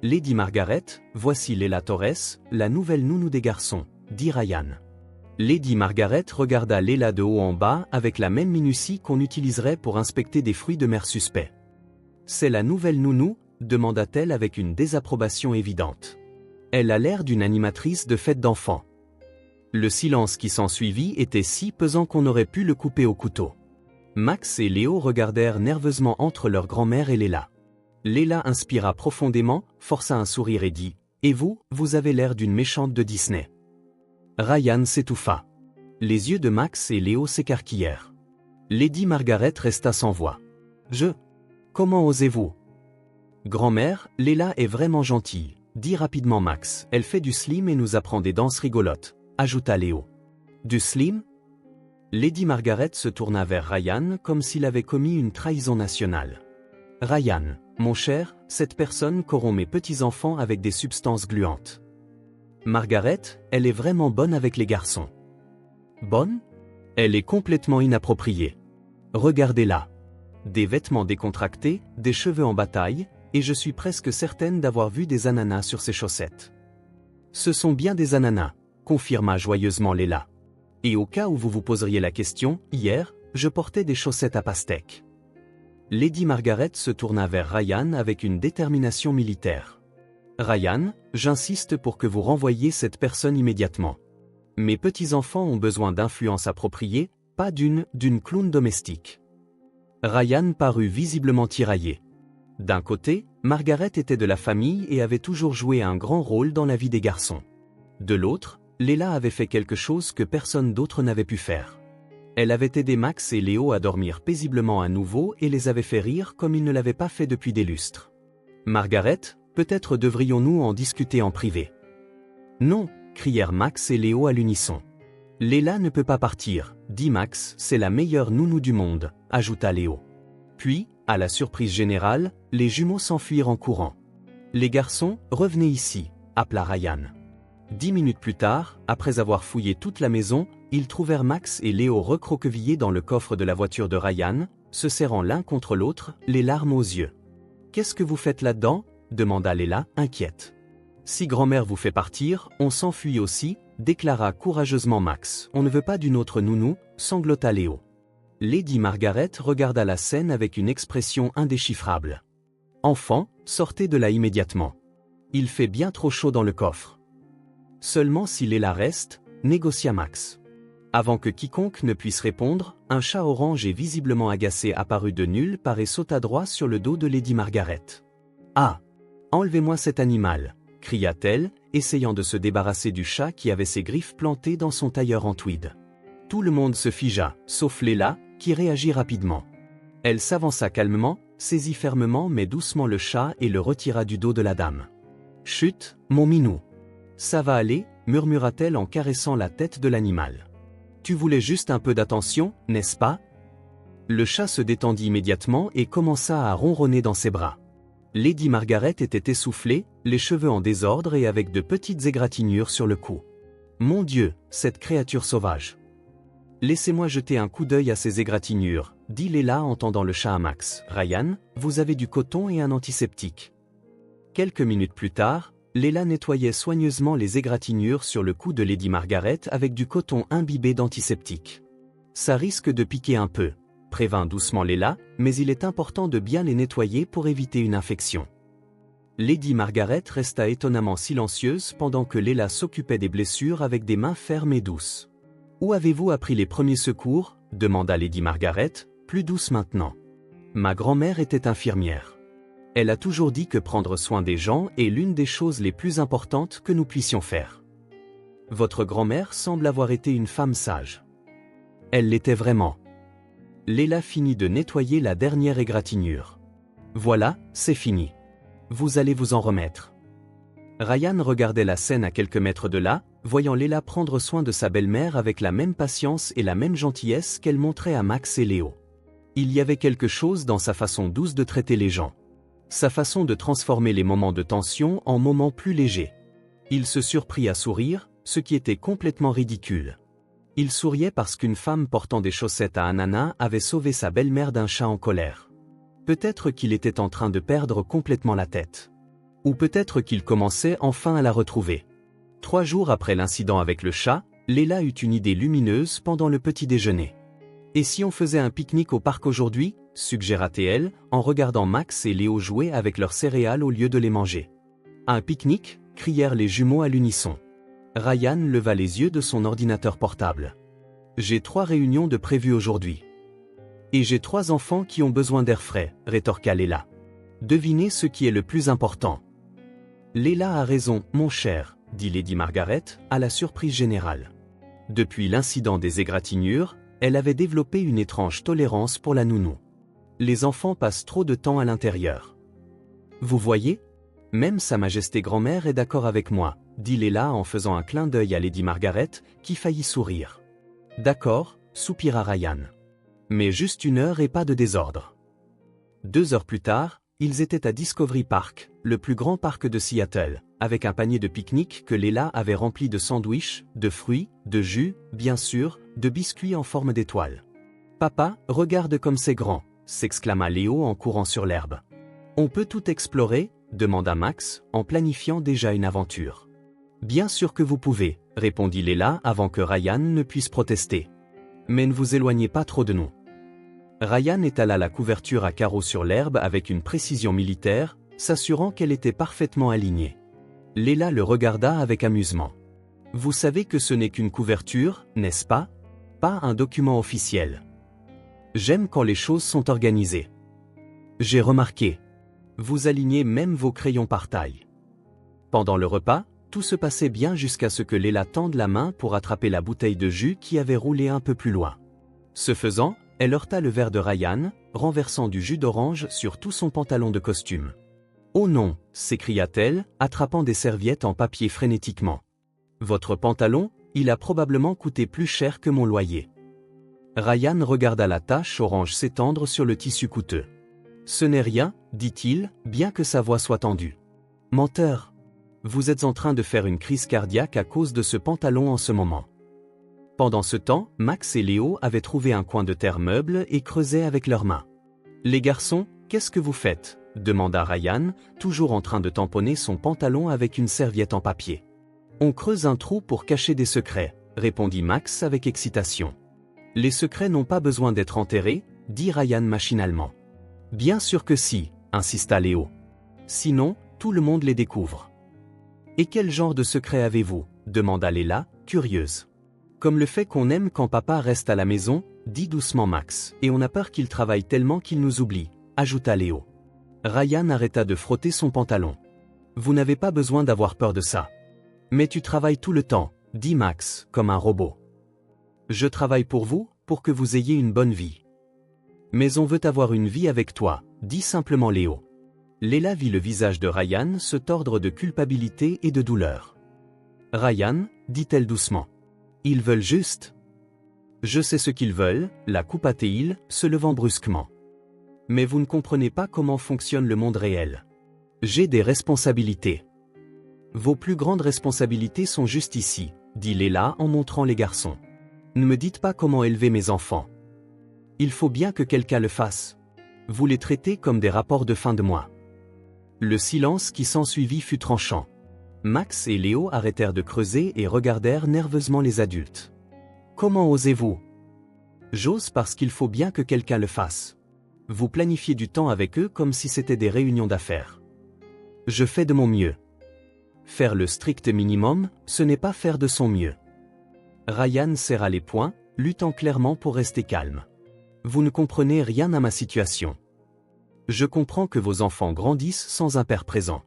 Lady Margaret, voici Leila Torres, la nouvelle nounou des garçons, dit Ryan. Lady Margaret regarda Leila de haut en bas avec la même minutie qu'on utiliserait pour inspecter des fruits de mer suspects. C'est la nouvelle nounou, demanda-t-elle avec une désapprobation évidente. Elle a l'air d'une animatrice de fête d'enfants. Le silence qui s'ensuivit était si pesant qu'on aurait pu le couper au couteau. Max et Léo regardèrent nerveusement entre leur grand-mère et Leila. Leila inspira profondément, força un sourire et dit « Et vous, vous avez l'air d'une méchante de Disney. » Ryan s'étouffa. Les yeux de Max et Léo s'écarquillèrent. Lady Margaret resta sans voix. « Comment osez-vous » Grand-mère, Leila est vraiment gentille, dit rapidement Max. Elle fait du slim et nous apprend des danses rigolotes, ajouta Léo. Du slim ? Lady Margaret se tourna vers Ryan comme s'il avait commis une trahison nationale. Ryan, mon cher, cette personne corrompt mes petits-enfants avec des substances gluantes. Margaret, elle est vraiment bonne avec les garçons. Bonne ? Elle est complètement inappropriée. Regardez-la. Des vêtements décontractés, des cheveux en bataille, et je suis presque certaine d'avoir vu des ananas sur ses chaussettes. Ce sont bien des ananas, confirma joyeusement Leila. Et au cas où vous vous poseriez la question, hier, je portais des chaussettes à pastèque. Lady Margaret se tourna vers Ryan avec une détermination militaire. Ryan, j'insiste pour que vous renvoyiez cette personne immédiatement. Mes petits-enfants ont besoin d'influence appropriée, pas d'une clown domestique. Ryan parut visiblement tiraillé. D'un côté, Margaret était de la famille et avait toujours joué un grand rôle dans la vie des garçons. De l'autre, Leila avait fait quelque chose que personne d'autre n'avait pu faire. Elle avait aidé Max et Léo à dormir paisiblement à nouveau et les avait fait rire comme ils ne l'avaient pas fait depuis des lustres. Margaret, peut-être devrions-nous en discuter en privé. Non, crièrent Max et Léo à l'unisson. Leila ne peut pas partir, dit Max, c'est la meilleure nounou du monde, ajouta Léo. Puis, à la surprise générale, les jumeaux s'enfuirent en courant. Les garçons, revenez ici, appela Ryan. 10 minutes plus tard, après avoir fouillé toute la maison, ils trouvèrent Max et Léo recroquevillés dans le coffre de la voiture de Ryan, se serrant l'un contre l'autre, les larmes aux yeux. « Qu'est-ce que vous faites là-dedans » demanda Leila, inquiète. « Si grand-mère vous fait partir, on s'enfuit aussi, déclara courageusement Max. On ne veut pas d'une autre nounou, sanglota Léo. Lady Margaret regarda la scène avec une expression indéchiffrable. « Enfant, sortez de là immédiatement. Il fait bien trop chaud dans le coffre. » Seulement si Leila reste, négocia Max. Avant que quiconque ne puisse répondre, un chat orange et visiblement agacé apparut de nulle part et sauta droit sur le dos de Lady Margaret. « Ah ! Enlevez-moi cet animal !» cria-t-elle, essayant de se débarrasser du chat qui avait ses griffes plantées dans son tailleur en tweed. Tout le monde se figea, sauf Leila, qui réagit rapidement. Elle s'avança calmement, saisit fermement mais doucement le chat et le retira du dos de la dame. « Chut, mon minou. Ça va aller, murmura-t-elle en caressant la tête de l'animal. Tu voulais juste un peu d'attention, n'est-ce pas ? Le chat se détendit immédiatement et commença à ronronner dans ses bras. Lady Margaret était essoufflée, les cheveux en désordre et avec de petites égratignures sur le cou. Mon Dieu, cette créature sauvage. Laissez-moi jeter un coup d'œil à ces égratignures, dit Leila en tendant le chat à Max. Ryan, vous avez du coton et un antiseptique. Quelques minutes plus tard, Leila nettoyait soigneusement les égratignures sur le cou de Lady Margaret avec du coton imbibé d'antiseptique. Ça risque de piquer un peu, prévint doucement Leila, mais il est important de bien les nettoyer pour éviter une infection. Lady Margaret resta étonnamment silencieuse pendant que Leila s'occupait des blessures avec des mains fermes et douces. « Où avez-vous appris les premiers secours » demanda Lady Margaret, plus douce maintenant. « Ma grand-mère était infirmière. Elle a toujours dit que prendre soin des gens est l'une des choses les plus importantes que nous puissions faire. Votre grand-mère semble avoir été une femme sage. » Elle l'était vraiment. Leila finit de nettoyer la dernière égratignure. « Voilà, c'est fini. Vous allez vous en remettre. » Ryan regardait la scène à quelques mètres de là, voyant Leila prendre soin de sa belle-mère avec la même patience et la même gentillesse qu'elle montrait à Max et Léo. Il y avait quelque chose dans sa façon douce de traiter les gens. Sa façon de transformer les moments de tension en moments plus légers. Il se surprit à sourire, ce qui était complètement ridicule. Il souriait parce qu'une femme portant des chaussettes à ananas avait sauvé sa belle-mère d'un chat en colère. Peut-être qu'il était en train de perdre complètement la tête. Ou peut-être qu'il commençait enfin à la retrouver. 3 jours après l'incident avec le chat, Léla eut une idée lumineuse pendant le petit déjeuner. « Et si on faisait un pique-nique au parc aujourd'hui » suggéra-t-elle, en regardant Max et Léo jouer avec leurs céréales au lieu de les manger. « Un pique-nique » crièrent les jumeaux à l'unisson. Ryan leva les yeux de son ordinateur portable. « J'ai 3 réunions de prévues aujourd'hui. »« Et j'ai 3 enfants qui ont besoin d'air frais » rétorqua Léla. « Devinez ce qui est le plus important. » « Léla a raison, mon cher, » dit Lady Margaret, à la surprise générale. Depuis l'incident des égratignures, elle avait développé une étrange tolérance pour la nounou. Les enfants passent trop de temps à l'intérieur. Vous voyez ? Même Sa Majesté Grand-Mère est d'accord avec moi, dit Léla en faisant un clin d'œil à Lady Margaret, qui faillit sourire. D'accord, soupira Ryan. Mais juste 1 heure et pas de désordre. 2 heures plus tard, ils étaient à Discovery Park, le plus grand parc de Seattle, avec un panier de pique-nique que Léla avait rempli de sandwichs, de fruits, de jus, bien sûr, de biscuits en forme d'étoile. « Papa, regarde comme c'est grand !» s'exclama Léo en courant sur l'herbe. « On peut tout explorer ?» demanda Max, en planifiant déjà une aventure. « Bien sûr que vous pouvez » répondit Léla avant que Ryan ne puisse protester. « Mais ne vous éloignez pas trop de nous. » Ryan étala la couverture à carreaux sur l'herbe avec une précision militaire, s'assurant qu'elle était parfaitement alignée. Léla le regarda avec amusement. « Vous savez que ce n'est qu'une couverture, n'est-ce pas ? Pas un document officiel. J'aime quand les choses sont organisées. J'ai remarqué. Vous alignez même vos crayons par taille. » Pendant le repas, tout se passait bien jusqu'à ce que Léla tende la main pour attraper la bouteille de jus qui avait roulé un peu plus loin. Ce faisant, elle heurta le verre de Ryan, renversant du jus d'orange sur tout son pantalon de costume. « Oh non !» s'écria-t-elle, attrapant des serviettes en papier frénétiquement. « Votre pantalon, il a probablement coûté plus cher que mon loyer. » Ryan regarda la tache orange s'étendre sur le tissu coûteux. « Ce n'est rien, dit-il, bien que sa voix soit tendue. Menteur ! Vous êtes en train de faire une crise cardiaque à cause de ce pantalon en ce moment. » Pendant ce temps, Max et Léo avaient trouvé un coin de terre meuble et creusaient avec leurs mains. « Les garçons, qu'est-ce que vous faites ?» demanda Ryan, toujours en train de tamponner son pantalon avec une serviette en papier. « On creuse un trou pour cacher des secrets », répondit Max avec excitation. « Les secrets n'ont pas besoin d'être enterrés, dit Ryan machinalement. « Bien sûr que si, insista Léo. « Sinon, tout le monde les découvre. »« Et quel genre de secret avez-vous » demanda Léla, curieuse. « Comme le fait qu'on aime quand papa reste à la maison, dit doucement Max, et on a peur qu'il travaille tellement qu'il nous oublie, ajouta Léo. Ryan arrêta de frotter son pantalon. « Vous n'avez pas besoin d'avoir peur de ça. Mais tu travailles tout le temps, dit Max, comme un robot. Je travaille pour vous, pour que vous ayez une bonne vie. Mais on veut avoir une vie avec toi, dit simplement Léo. Léla vit le visage de Ryan se tordre de culpabilité et de douleur. Ryan, dit-elle doucement. Ils veulent juste. Je sais ce qu'ils veulent, la coupa-t-il, se levant brusquement. Mais vous ne comprenez pas comment fonctionne le monde réel. J'ai des responsabilités. Vos plus grandes responsabilités sont juste ici, dit Léla en montrant les garçons. Ne me dites pas comment élever mes enfants. Il faut bien que quelqu'un le fasse. Vous les traitez comme des rapports de fin de mois. Le silence qui s'ensuivit fut tranchant. Max et Léo arrêtèrent de creuser et regardèrent nerveusement les adultes. Comment osez-vous? J'ose parce qu'il faut bien que quelqu'un le fasse. Vous planifiez du temps avec eux comme si c'était des réunions d'affaires. Je fais de mon mieux. Faire le strict minimum, ce n'est pas faire de son mieux. Ryan serra les poings, luttant clairement pour rester calme. Vous ne comprenez rien à ma situation. Je comprends que vos enfants grandissent sans un père présent.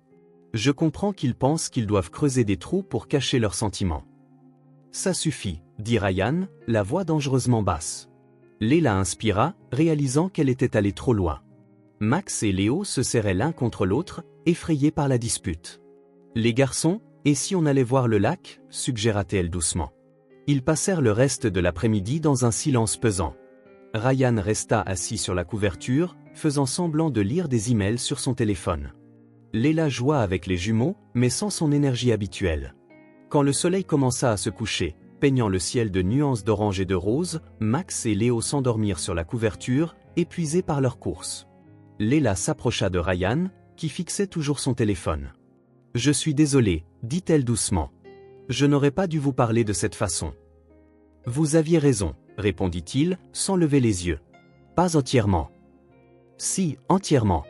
Je comprends qu'ils pensent qu'ils doivent creuser des trous pour cacher leurs sentiments. Ça suffit, dit Ryan, la voix dangereusement basse. Léla inspira, réalisant qu'elle était allée trop loin. Max et Léo se serraient l'un contre l'autre, effrayés par la dispute. Les garçons, et si on allait voir le lac, suggéra-t-elle doucement. Ils passèrent le reste de l'après-midi dans un silence pesant. Ryan resta assis sur la couverture, faisant semblant de lire des emails sur son téléphone. Léla joua avec les jumeaux, mais sans son énergie habituelle. Quand le soleil commença à se coucher, peignant le ciel de nuances d'orange et de rose, Max et Léo s'endormirent sur la couverture, épuisés par leur course. Léla s'approcha de Ryan, qui fixait toujours son téléphone. Je suis désolée, dit-elle doucement. Je n'aurais pas dû vous parler de cette façon. Vous aviez raison, répondit-il, sans lever les yeux. Pas entièrement. Si, entièrement.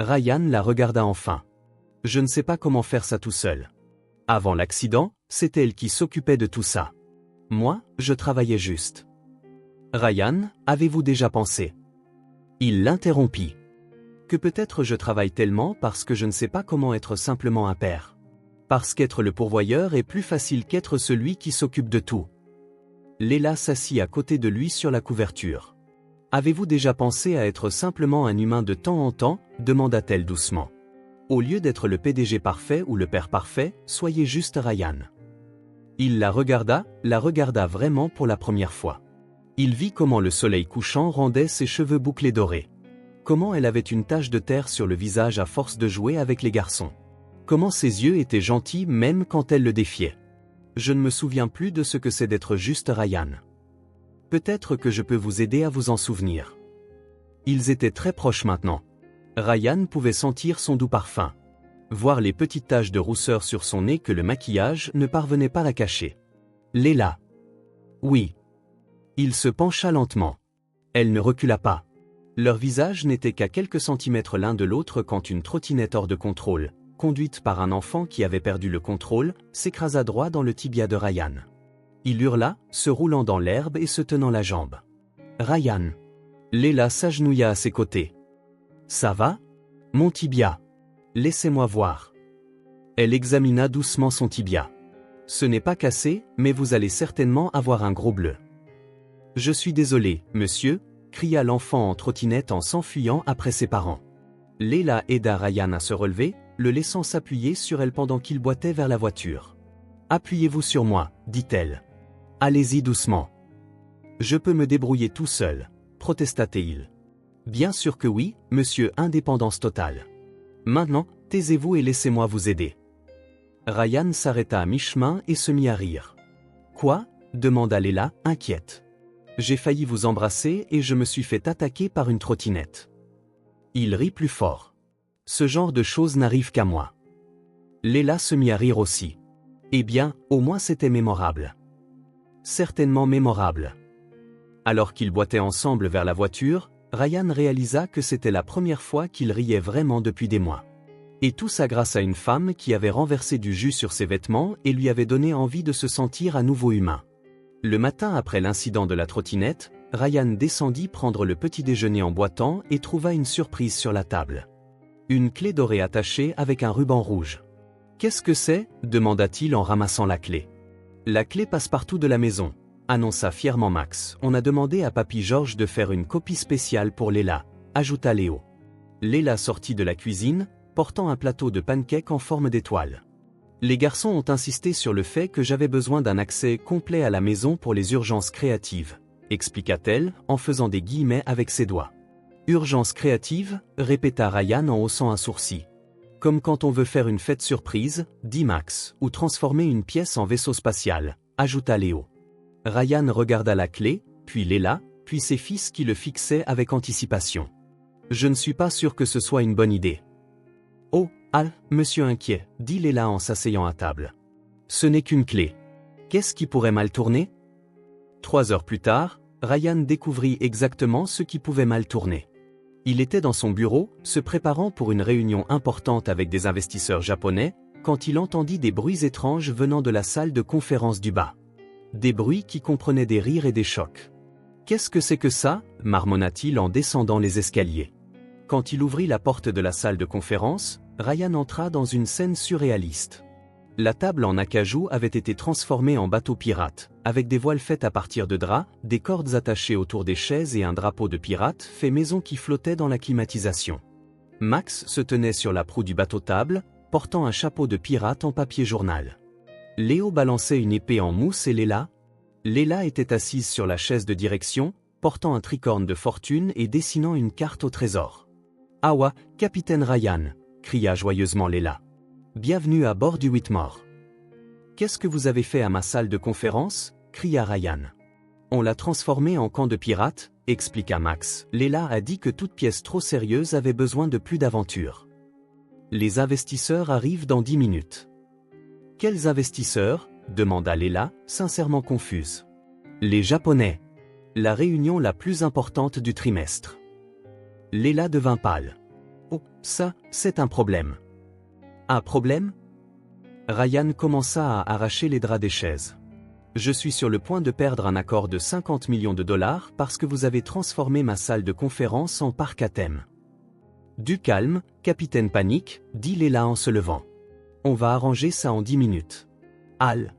Ryan la regarda enfin. Je ne sais pas comment faire ça tout seul. Avant l'accident, c'était elle qui s'occupait de tout ça. Moi, je travaillais juste. Ryan, avez-vous déjà pensé? Il l'interrompit. Que peut-être je travaille tellement parce que je ne sais pas comment être simplement un père. Parce qu'être le pourvoyeur est plus facile qu'être celui qui s'occupe de tout. Léla s'assit à côté de lui sur la couverture. Avez-vous déjà pensé à être simplement un humain de temps en temps, demanda-t-elle doucement. Au lieu d'être le PDG parfait ou le père parfait, soyez juste Ryan. Il la regarda vraiment pour la première fois. Il vit comment le soleil couchant rendait ses cheveux bouclés dorés. Comment elle avait une tache de terre sur le visage à force de jouer avec les garçons. Comment ses yeux étaient gentils même quand elle le défiait. Je ne me souviens plus de ce que c'est d'être juste Ryan. Peut-être que je peux vous aider à vous en souvenir. Ils étaient très proches maintenant. Ryan pouvait sentir son doux parfum. Voir les petites taches de rousseur sur son nez que le maquillage ne parvenait pas à cacher. Léla. Oui. Il se pencha lentement. Elle ne recula pas. Leur visage n'était qu'à quelques centimètres l'un de l'autre quand une trottinette hors de contrôle, conduite par un enfant qui avait perdu le contrôle, s'écrasa droit dans le tibia de Ryan. Il hurla, se roulant dans l'herbe et se tenant la jambe. Ryan. Léla s'agenouilla à ses côtés. Ça va? Mon tibia. Laissez-moi voir. Elle examina doucement son tibia. Ce n'est pas cassé, mais vous allez certainement avoir un gros bleu. Je suis désolé, monsieur, cria l'enfant en trottinette en s'enfuyant après ses parents. Léla aida Ryan à se relever, le laissant s'appuyer sur elle pendant qu'il boitait vers la voiture. Appuyez-vous sur moi, dit-elle. Allez-y doucement. Je peux me débrouiller tout seul, protesta-t-il. Bien sûr que oui, monsieur, indépendance totale. Maintenant, taisez-vous et laissez-moi vous aider. Ryan s'arrêta à mi-chemin et se mit à rire. Quoi? Demanda Léla, inquiète. J'ai failli vous embrasser et je me suis fait attaquer par une trottinette. Il rit plus fort. Ce genre de choses n'arrive qu'à moi. Léla se mit à rire aussi. Eh bien, au moins c'était mémorable. Certainement mémorable. Alors qu'ils boitaient ensemble vers la voiture, Ryan réalisa que c'était la première fois qu'il riait vraiment depuis des mois. Et tout ça grâce à une femme qui avait renversé du jus sur ses vêtements et lui avait donné envie de se sentir à nouveau humain. Le matin après l'incident de la trottinette, Ryan descendit prendre le petit déjeuner en boitant et trouva une surprise sur la table. Une clé dorée attachée avec un ruban rouge. « Qu'est-ce que c'est » demanda-t-il en ramassant la clé. « La clé passe-partout de la maison », annonça fièrement Max. « On a demandé à Papy Georges de faire une copie spéciale pour Léla », ajouta Léo. Léla sortit de la cuisine, portant un plateau de pancakes en forme d'étoile. Les garçons ont insisté sur le fait que j'avais besoin d'un accès complet à la maison pour les urgences créatives, expliqua-t-elle en faisant des guillemets avec ses doigts. Urgence créative, répéta Ryan en haussant un sourcil. Comme quand on veut faire une fête surprise, dit Max, ou transformer une pièce en vaisseau spatial, ajouta Léo. Ryan regarda la clé, puis Léla, puis ses fils qui le fixaient avec anticipation. Je ne suis pas sûr que ce soit une bonne idée. Oh, ah, monsieur inquiet, dit Léla en s'asseyant à table. Ce n'est qu'une clé. Qu'est-ce qui pourrait mal tourner? 3 heures plus tard, Ryan découvrit exactement ce qui pouvait mal tourner. Il était dans son bureau, se préparant pour une réunion importante avec des investisseurs japonais, quand il entendit des bruits étranges venant de la salle de conférence du bas. Des bruits qui comprenaient des rires et des chocs. « Qu'est-ce que c'est que ça » marmonna-t-il en descendant les escaliers. Quand il ouvrit la porte de la salle de conférence, Ryan entra dans une scène surréaliste. La table en acajou avait été transformée en bateau pirate, avec des voiles faites à partir de draps, des cordes attachées autour des chaises et un drapeau de pirate fait maison qui flottait dans la climatisation. Max se tenait sur la proue du bateau-table, portant un chapeau de pirate en papier journal. Léo balançait une épée en mousse et Léla était assise sur la chaise de direction, portant un tricorne de fortune et dessinant une carte au trésor. « Awa, capitaine Ryan !» cria joyeusement Léla. « Bienvenue à bord du Whitmore. »« Qu'est-ce que vous avez fait à ma salle de conférence » cria Ryan. « On l'a transformé en camp de pirates » expliqua Max. « Léla a dit que toute pièce trop sérieuse avait besoin de plus d'aventure. » les investisseurs arrivent dans 10 minutes. Quels investisseurs? Demanda Leila, sincèrement confuse. Les Japonais. La réunion la plus importante du trimestre. Leila devint pâle. Oh, ça, c'est un problème. Un problème? Ryan commença à arracher les draps des chaises. Je suis sur le point de perdre un accord de 50 millions de dollars parce que vous avez transformé ma salle de conférence en parc à thème. Du calme, capitaine Panique, dit Leila en se levant. On va arranger ça en 10 minutes. Al.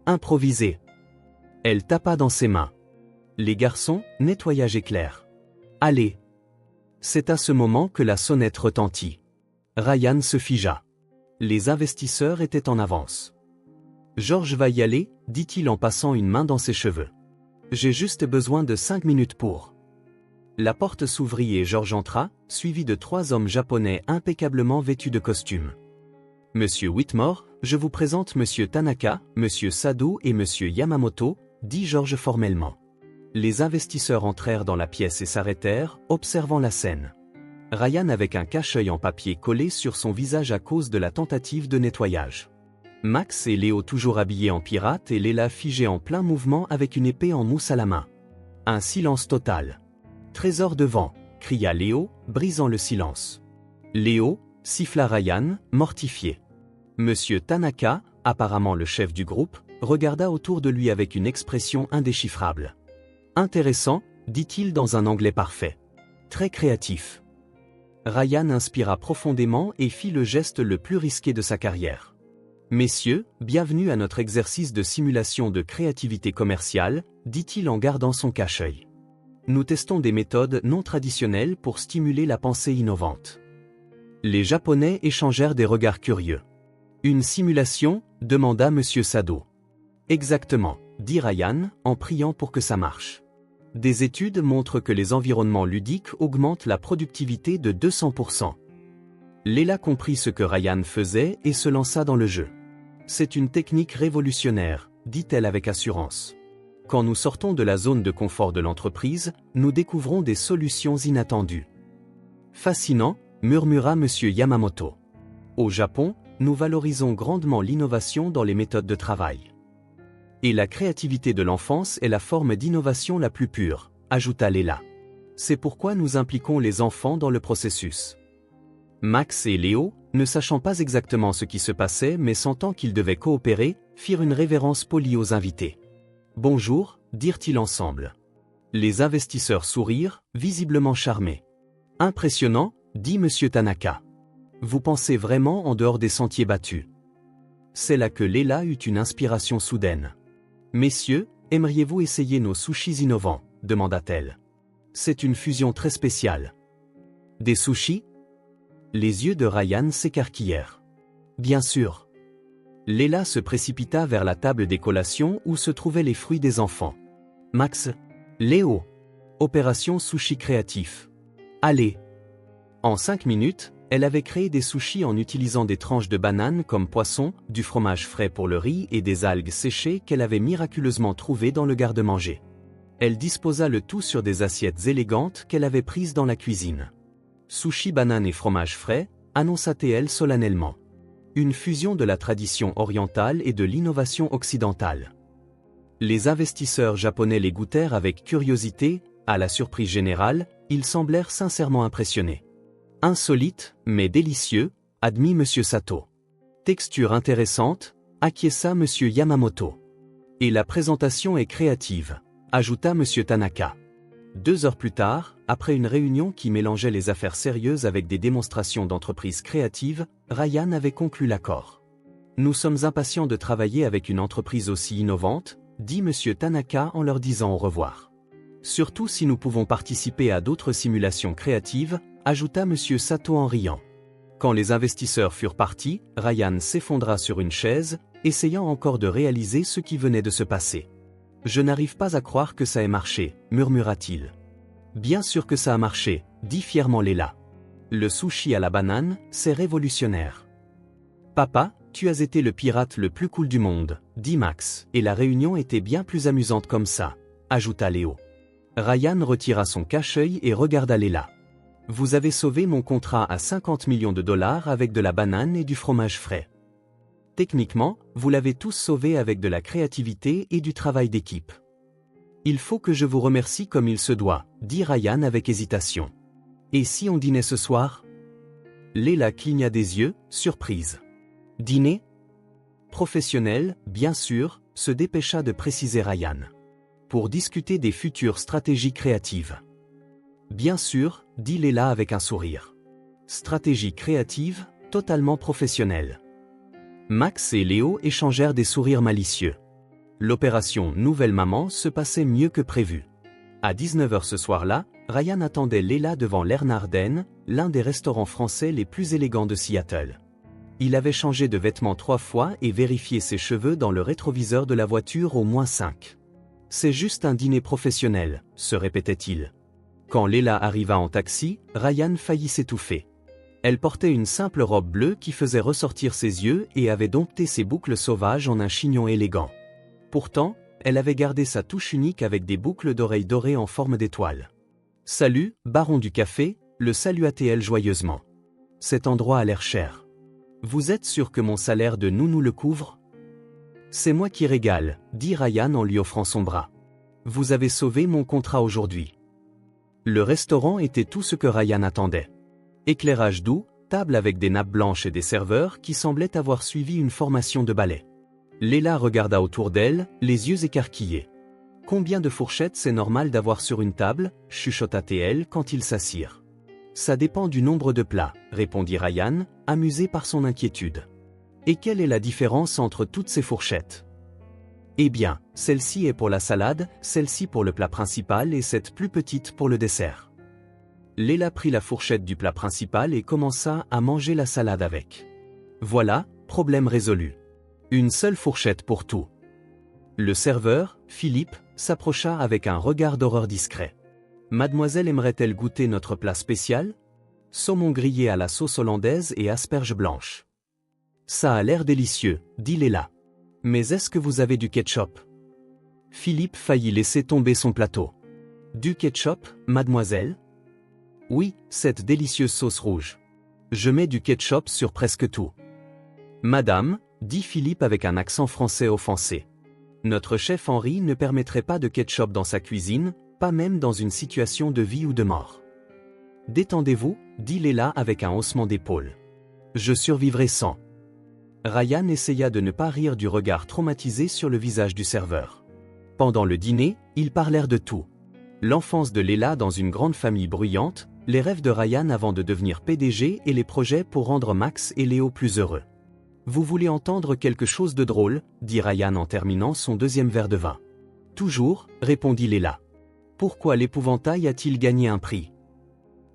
Improvisé. Elle tapa dans ses mains. Les garçons, nettoyage éclair. Allez. C'est à ce moment que la sonnette retentit. Ryan se figea. Les investisseurs étaient en avance. George va y aller, dit-il en passant une main dans ses cheveux. J'ai juste besoin de 5 minutes pour. La porte s'ouvrit et George entra, suivi de 3 hommes japonais impeccablement vêtus de costumes. Monsieur Whitmore, je vous présente Monsieur Tanaka, Monsieur Sado et Monsieur Yamamoto, dit George formellement. Les investisseurs entrèrent dans la pièce et s'arrêtèrent, observant la scène. Ryan avec un cache-œil en papier collé sur son visage à cause de la tentative de nettoyage. Max et Léo toujours habillés en pirates et Leila figée en plein mouvement avec une épée en mousse à la main. Un silence total. Trésor devant, cria Léo, brisant le silence. Léo, siffla Ryan, mortifié. Monsieur Tanaka, apparemment le chef du groupe, regarda autour de lui avec une expression indéchiffrable. Intéressant, dit-il dans un anglais parfait. Très créatif. Ryan inspira profondément et fit le geste le plus risqué de sa carrière. Messieurs, bienvenue à notre exercice de simulation de créativité commerciale, dit-il en gardant son cache-œil. Nous testons des méthodes non traditionnelles pour stimuler la pensée innovante. Les Japonais échangèrent des regards curieux. Une simulation? Demanda Monsieur Sado. Exactement, dit Ryan, en priant pour que ça marche. Des études montrent que les environnements ludiques augmentent la productivité de 200%. Leila comprit ce que Ryan faisait et se lança dans le jeu. C'est une technique révolutionnaire, dit-elle avec assurance. Quand nous sortons de la zone de confort de l'entreprise, nous découvrons des solutions inattendues. Fascinant, murmura Monsieur Yamamoto. Au Japon, nous valorisons grandement l'innovation dans les méthodes de travail. Et la créativité de l'enfance est la forme d'innovation la plus pure, ajouta Leila. C'est pourquoi nous impliquons les enfants dans le processus. Max et Léo, ne sachant pas exactement ce qui se passait mais sentant qu'ils devaient coopérer, firent une révérence polie aux invités. Bonjour, dirent-ils ensemble. Les investisseurs sourirent, visiblement charmés. Impressionnant, dit Monsieur Tanaka. Vous pensez vraiment en dehors des sentiers battus. C'est là que Leila eut une inspiration soudaine. Messieurs, aimeriez-vous essayer nos sushis innovants, demanda-t-elle. C'est une fusion très spéciale. Des sushis? Les yeux de Ryan s'écarquillèrent. Bien sûr. Leila se précipita vers la table des collations où se trouvaient les fruits des enfants. Max. Léo. Opération sushi créatif. Allez. En 5 minutes, elle avait créé des sushis en utilisant des tranches de bananes comme poisson, du fromage frais pour le riz et des algues séchées qu'elle avait miraculeusement trouvées dans le garde-manger. Elle disposa le tout sur des assiettes élégantes qu'elle avait prises dans la cuisine. Sushi banane et fromage frais, annonça-t-elle solennellement. Une fusion de la tradition orientale et de l'innovation occidentale. Les investisseurs japonais les goûtèrent avec curiosité, à la surprise générale, ils semblèrent sincèrement impressionnés. Insolite, mais délicieux, admit Monsieur Sato. Texture intéressante, acquiesça Monsieur Yamamoto. Et la présentation est créative, ajouta Monsieur Tanaka. 2 heures plus tard, après une réunion qui mélangeait les affaires sérieuses avec des démonstrations d'entreprises créatives, Ryan avait conclu l'accord. Nous sommes impatients de travailler avec une entreprise aussi innovante, dit Monsieur Tanaka en leur disant au revoir. Surtout si nous pouvons participer à d'autres simulations créatives, ajouta Monsieur Sato en riant. Quand les investisseurs furent partis, Ryan s'effondra sur une chaise, essayant encore de réaliser ce qui venait de se passer. Je n'arrive pas à croire que ça ait marché, murmura-t-il. Bien sûr que ça a marché, dit fièrement Leila. Le sushi à la banane, c'est révolutionnaire. Papa, tu as été le pirate le plus cool du monde, dit Max, et la réunion était bien plus amusante comme ça, ajouta Léo. Ryan retira son cache-œil et regarda Leila. Vous avez sauvé mon contrat à 50 millions de dollars avec de la banane et du fromage frais. Techniquement, vous l'avez tous sauvé avec de la créativité et du travail d'équipe. Il faut que je vous remercie comme il se doit, dit Ryan avec hésitation. Et si on dînait ce soir? Leila cligna des yeux, surprise. Dîner? Professionnel, bien sûr, se dépêcha de préciser Ryan. Pour discuter des futures stratégies créatives. Bien sûr, dit Leila avec un sourire. Stratégie créative, totalement professionnelle. Max et Léo échangèrent des sourires malicieux. L'opération Nouvelle Maman se passait mieux que prévu. À 19 h ce soir-là, Ryan attendait Leila devant l'Ernarden, l'un des restaurants français les plus élégants de Seattle. Il avait changé de vêtements 3 fois et vérifié ses cheveux dans le rétroviseur de la voiture au moins 5. C'est juste un dîner professionnel, se répétait-il. Quand Leila arriva en taxi, Ryan faillit s'étouffer. Elle portait une simple robe bleue qui faisait ressortir ses yeux et avait dompté ses boucles sauvages en un chignon élégant. Pourtant, elle avait gardé sa touche unique avec des boucles d'oreilles dorées en forme d'étoile. « Salut, baron du café », le salua-t-elle joyeusement. « Cet endroit a l'air cher. Vous êtes sûr que mon salaire de nounou le couvre ? » « C'est moi qui régale, » dit Ryan en lui offrant son bras. « Vous avez sauvé mon contrat aujourd'hui. » Le restaurant était tout ce que Ryan attendait. Éclairage doux, table avec des nappes blanches et des serveurs qui semblaient avoir suivi une formation de ballet. Leila regarda autour d'elle, les yeux écarquillés. « Combien de fourchettes c'est normal d'avoir sur une table ?» chuchota-t-elle quand ils s'assirent. « Ça dépend du nombre de plats », répondit Ryan, amusé par son inquiétude. « Et quelle est la différence entre toutes ces fourchettes ? » « Eh bien, celle-ci est pour la salade, celle-ci pour le plat principal et cette plus petite pour le dessert. » Leila prit la fourchette du plat principal et commença à manger la salade avec. Voilà, problème résolu. Une seule fourchette pour tout. Le serveur, Philippe, s'approcha avec un regard d'horreur discret. « Mademoiselle aimerait-elle goûter notre plat spécial ? Saumon grillé à la sauce hollandaise et asperges blanches. »« Ça a l'air délicieux, » dit Leila. « Mais est-ce que vous avez du ketchup ?» Philippe faillit laisser tomber son plateau. « Du ketchup, mademoiselle ? » « Oui, cette délicieuse sauce rouge. Je mets du ketchup sur presque tout. »« Madame, » dit Philippe avec un accent français offensé. « Notre chef Henri ne permettrait pas de ketchup dans sa cuisine, pas même dans une situation de vie ou de mort. »« Détendez-vous, » dit Leila avec un haussement d'épaule. « Je survivrai sans. » Ryan essaya de ne pas rire du regard traumatisé sur le visage du serveur. Pendant le dîner, ils parlèrent de tout. L'enfance de Leila dans une grande famille bruyante, les rêves de Ryan avant de devenir PDG et les projets pour rendre Max et Léo plus heureux. « Vous voulez entendre quelque chose de drôle ?» dit Ryan en terminant son deuxième verre de vin. « Toujours, » répondit Leila. « Pourquoi l'épouvantail a-t-il gagné un prix ? »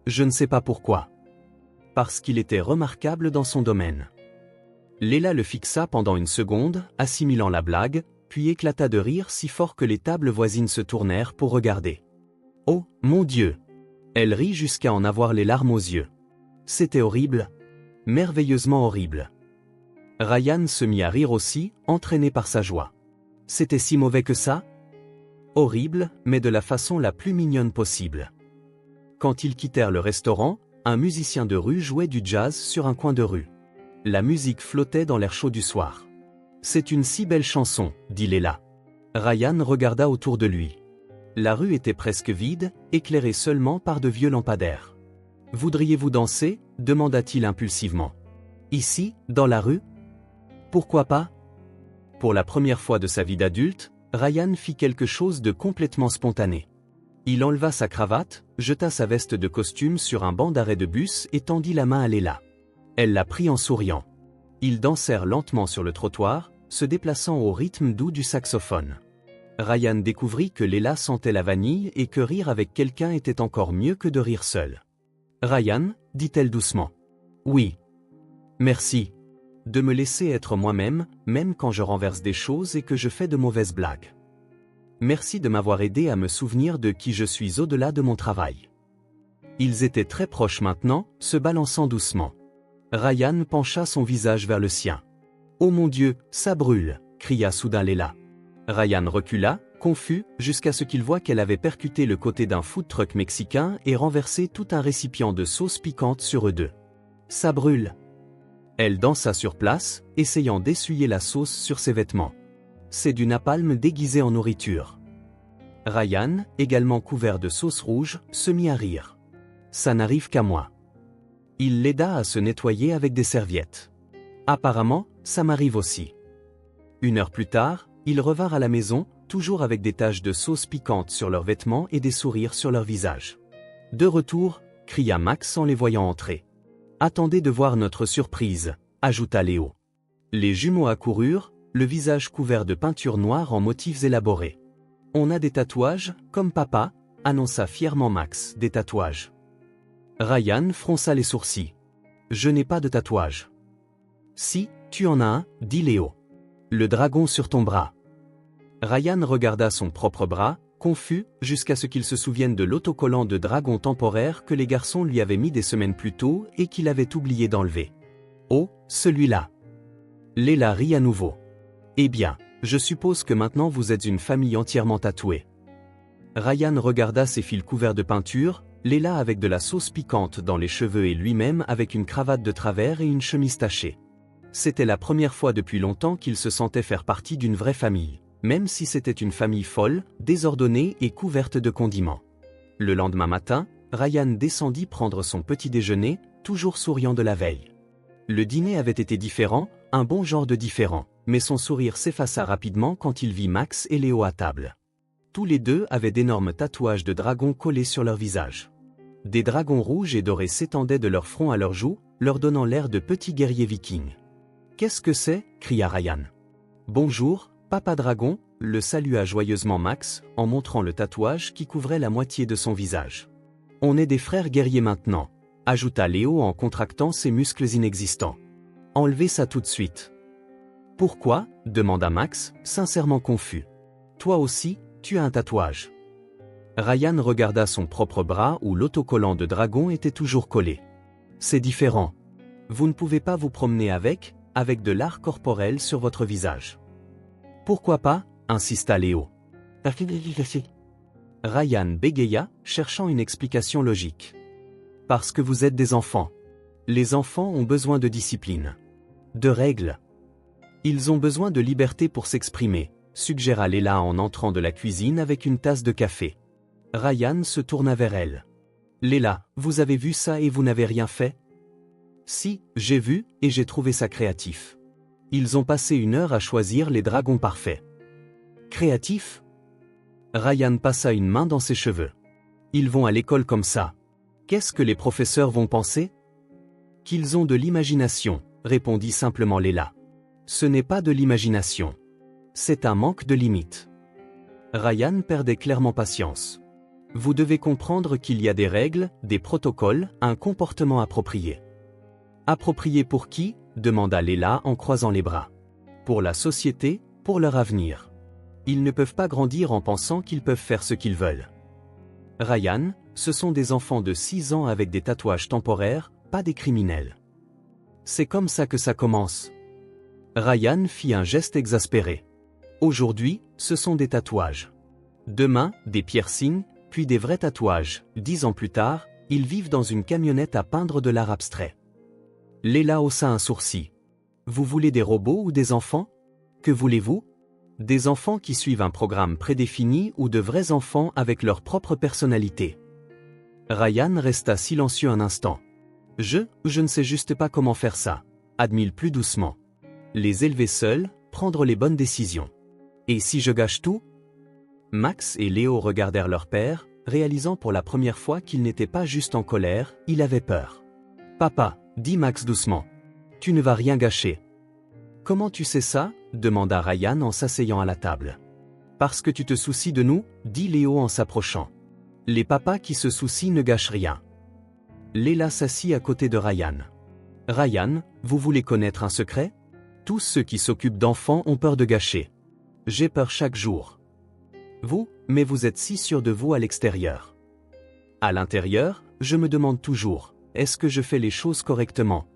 Je ne sais pas pourquoi. Parce qu'il était remarquable dans son domaine. Leila le fixa pendant une seconde, assimilant la blague, puis éclata de rire si fort que les tables voisines se tournèrent pour regarder. « Oh, mon Dieu !» Elle rit jusqu'à en avoir les larmes aux yeux. C'était horrible. Merveilleusement horrible. Ryan se mit à rire aussi, entraîné par sa joie. C'était si mauvais que ça ? Horrible, mais de la façon la plus mignonne possible. Quand ils quittèrent le restaurant, un musicien de rue jouait du jazz sur un coin de rue. La musique flottait dans l'air chaud du soir. « C'est une si belle chanson, » dit Leila. Ryan regarda autour de lui. La rue était presque vide, éclairée seulement par de vieux lampadaires. « Voudriez-vous danser ?» demanda-t-il impulsivement. « Ici, dans la rue ? Pourquoi pas ?» Pour la première fois de sa vie d'adulte, Ryan fit quelque chose de complètement spontané. Il enleva sa cravate, jeta sa veste de costume sur un banc d'arrêt de bus et tendit la main à Leila. Elle la prit en souriant. Ils dansèrent lentement sur le trottoir, se déplaçant au rythme doux du saxophone. Ryan découvrit que Leila sentait la vanille et que rire avec quelqu'un était encore mieux que de rire seul. « Ryan » dit-elle doucement. « Oui. »« Merci. De me laisser être moi-même, même quand je renverse des choses et que je fais de mauvaises blagues. Merci de m'avoir aidé à me souvenir de qui je suis au-delà de mon travail. » Ils étaient très proches maintenant, se balançant doucement. Ryan pencha son visage vers le sien. « Oh mon Dieu, ça brûle !» cria soudain Leila. Ryan recula, confus, jusqu'à ce qu'il voit qu'elle avait percuté le côté d'un food truck mexicain et renversé tout un récipient de sauce piquante sur eux deux. Ça brûle. Elle dansa sur place, essayant d'essuyer la sauce sur ses vêtements. C'est du napalm déguisé en nourriture. Ryan, également couvert de sauce rouge, se mit à rire. Ça n'arrive qu'à moi. Il l'aida à se nettoyer avec des serviettes. Apparemment, ça m'arrive aussi. 1 heure plus tard, ils revinrent à la maison, toujours avec des taches de sauce piquante sur leurs vêtements et des sourires sur leur visage. De retour, cria Max en les voyant entrer. Attendez de voir notre surprise, ajouta Léo. Les jumeaux accoururent, le visage couvert de peinture noire en motifs élaborés. On a des tatouages, comme papa, annonça fièrement Max, des tatouages. Ryan fronça les sourcils. Je n'ai pas de tatouage. Si, tu en as un, dit Léo. Le dragon sur ton bras. Ryan regarda son propre bras, confus, jusqu'à ce qu'il se souvienne de l'autocollant de dragon temporaire que les garçons lui avaient mis des semaines plus tôt et qu'il avait oublié d'enlever. Oh, celui-là. Léla rit à nouveau. Eh bien, je suppose que maintenant vous êtes une famille entièrement tatouée. Ryan regarda ses fils couverts de peinture, Léla avec de la sauce piquante dans les cheveux et lui-même avec une cravate de travers et une chemise tachée. C'était la première fois depuis longtemps qu'il se sentait faire partie d'une vraie famille, même si c'était une famille folle, désordonnée et couverte de condiments. Le lendemain matin, Ryan descendit prendre son petit déjeuner, toujours souriant de la veille. Le dîner avait été différent, un bon genre de différent, mais son sourire s'effaça rapidement quand il vit Max et Léo à table. Tous les deux avaient d'énormes tatouages de dragons collés sur leur visage. Des dragons rouges et dorés s'étendaient de leur front à leurs joues, leur donnant l'air de petits guerriers vikings. « Qu'est-ce que c'est » cria Ryan. « Bonjour, papa dragon » le salua joyeusement Max, en montrant le tatouage qui couvrait la moitié de son visage. « On est des frères guerriers maintenant » ajouta Léo en contractant ses muscles inexistants. « Enlevez ça tout de suite. »« Pourquoi » demanda Max, sincèrement confus. « Toi aussi, tu as un tatouage. » Ryan regarda son propre bras où l'autocollant de dragon était toujours collé. « C'est différent. Vous ne pouvez pas vous promener avec de l'art corporel sur votre visage. »« Pourquoi pas » insista Léo. Ryan bégaya, cherchant une explication logique. « Parce que vous êtes des enfants. Les enfants ont besoin de discipline. De règles. Ils ont besoin de liberté pour s'exprimer, suggéra Léla en entrant de la cuisine avec une tasse de café. Ryan se tourna vers elle. « Léla, vous avez vu ça et vous n'avez rien fait ?»« Si, j'ai vu, et j'ai trouvé ça créatif. Ils ont passé 1 heure à choisir les dragons parfaits. »« Créatif ?» Ryan passa une main dans ses cheveux. « Ils vont à l'école comme ça. Qu'est-ce que les professeurs vont penser ?»« Qu'ils ont de l'imagination, » répondit simplement Léla. « Ce n'est pas de l'imagination. C'est un manque de limite. » Ryan perdait clairement patience. « Vous devez comprendre qu'il y a des règles, des protocoles, un comportement approprié. »« Approprié pour qui ?» demanda Léla en croisant les bras. « Pour la société, pour leur avenir. Ils ne peuvent pas grandir en pensant qu'ils peuvent faire ce qu'ils veulent. » Ryan, ce sont des enfants de 6 ans avec des tatouages temporaires, pas des criminels. C'est comme ça que ça commence. Ryan fit un geste exaspéré. Aujourd'hui, ce sont des tatouages. Demain, des piercings, puis des vrais tatouages. 10 ans plus tard, ils vivent dans une camionnette à peindre de l'art abstrait. Léla haussa un sourcil. Vous voulez des robots ou des enfants? Que voulez-vous? Des enfants qui suivent un programme prédéfini ou de vrais enfants avec leur propre personnalité? Ryan resta silencieux un instant. Je ne sais juste pas comment faire ça, admit plus doucement. Les élever seuls, prendre les bonnes décisions. Et si je gâche tout? Max et Léo regardèrent leur père, réalisant pour la première fois qu'il n'était pas juste en colère, il avait peur. Papa, dit Max doucement. Tu ne vas rien gâcher. Comment tu sais ça? Demanda Ryan en s'asseyant à la table. Parce que tu te soucies de nous, dit Léo en s'approchant. Les papas qui se soucient ne gâchent rien. Léla s'assit à côté de Ryan. Ryan, vous voulez connaître un secret? Tous ceux qui s'occupent d'enfants ont peur de gâcher. J'ai peur chaque jour. Vous, mais vous êtes si sûr de vous à l'extérieur. À l'intérieur, je me demande toujours, est-ce que je fais les choses correctement?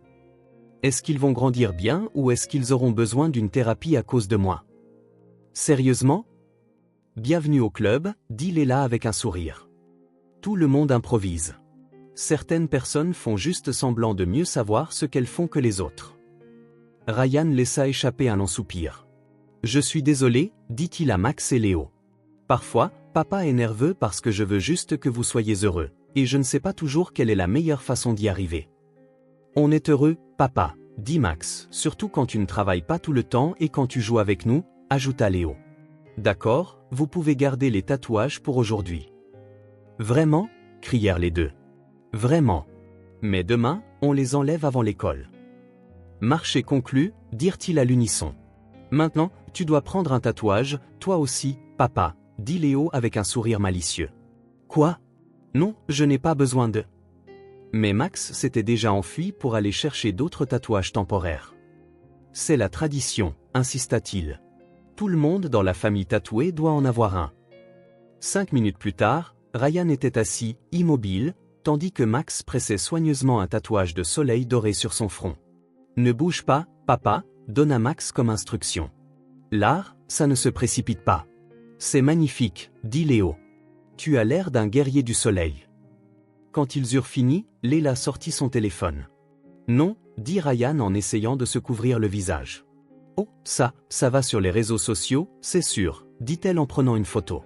Est-ce qu'ils vont grandir bien ou est-ce qu'ils auront besoin d'une thérapie à cause de moi? Sérieusement? Bienvenue au club, dit Léla avec un sourire. Tout le monde improvise. Certaines personnes font juste semblant de mieux savoir ce qu'elles font que les autres. Ryan laissa échapper un long soupir. Je suis désolé, dit-il à Max et Léo. Parfois, papa est nerveux parce que je veux juste que vous soyez heureux, et je ne sais pas toujours quelle est la meilleure façon d'y arriver. On est heureux, papa, dit Max, surtout quand tu ne travailles pas tout le temps et quand tu joues avec nous, ajouta Léo. D'accord, vous pouvez garder les tatouages pour aujourd'hui. Vraiment ? Crièrent les deux. Vraiment. Mais demain, on les enlève avant l'école. Marché conclu, dirent-ils à l'unisson. Maintenant, tu dois prendre un tatouage, toi aussi, papa, dit Léo avec un sourire malicieux. Quoi ? Non, je n'ai pas besoin de... Mais Max s'était déjà enfui pour aller chercher d'autres tatouages temporaires. C'est la tradition, insista-t-il. Tout le monde dans la famille tatouée doit en avoir un. 5 minutes plus tard, Ryan était assis, immobile, tandis que Max pressait soigneusement un tatouage de soleil doré sur son front. Ne bouge pas, papa, donna Max comme instruction. L'art, ça ne se précipite pas. C'est magnifique, dit Léo. Tu as l'air d'un guerrier du soleil. Quand ils eurent fini, Léla sortit son téléphone. Non, dit Ryan en essayant de se couvrir le visage. Oh, ça va sur les réseaux sociaux, c'est sûr, dit-elle en prenant une photo.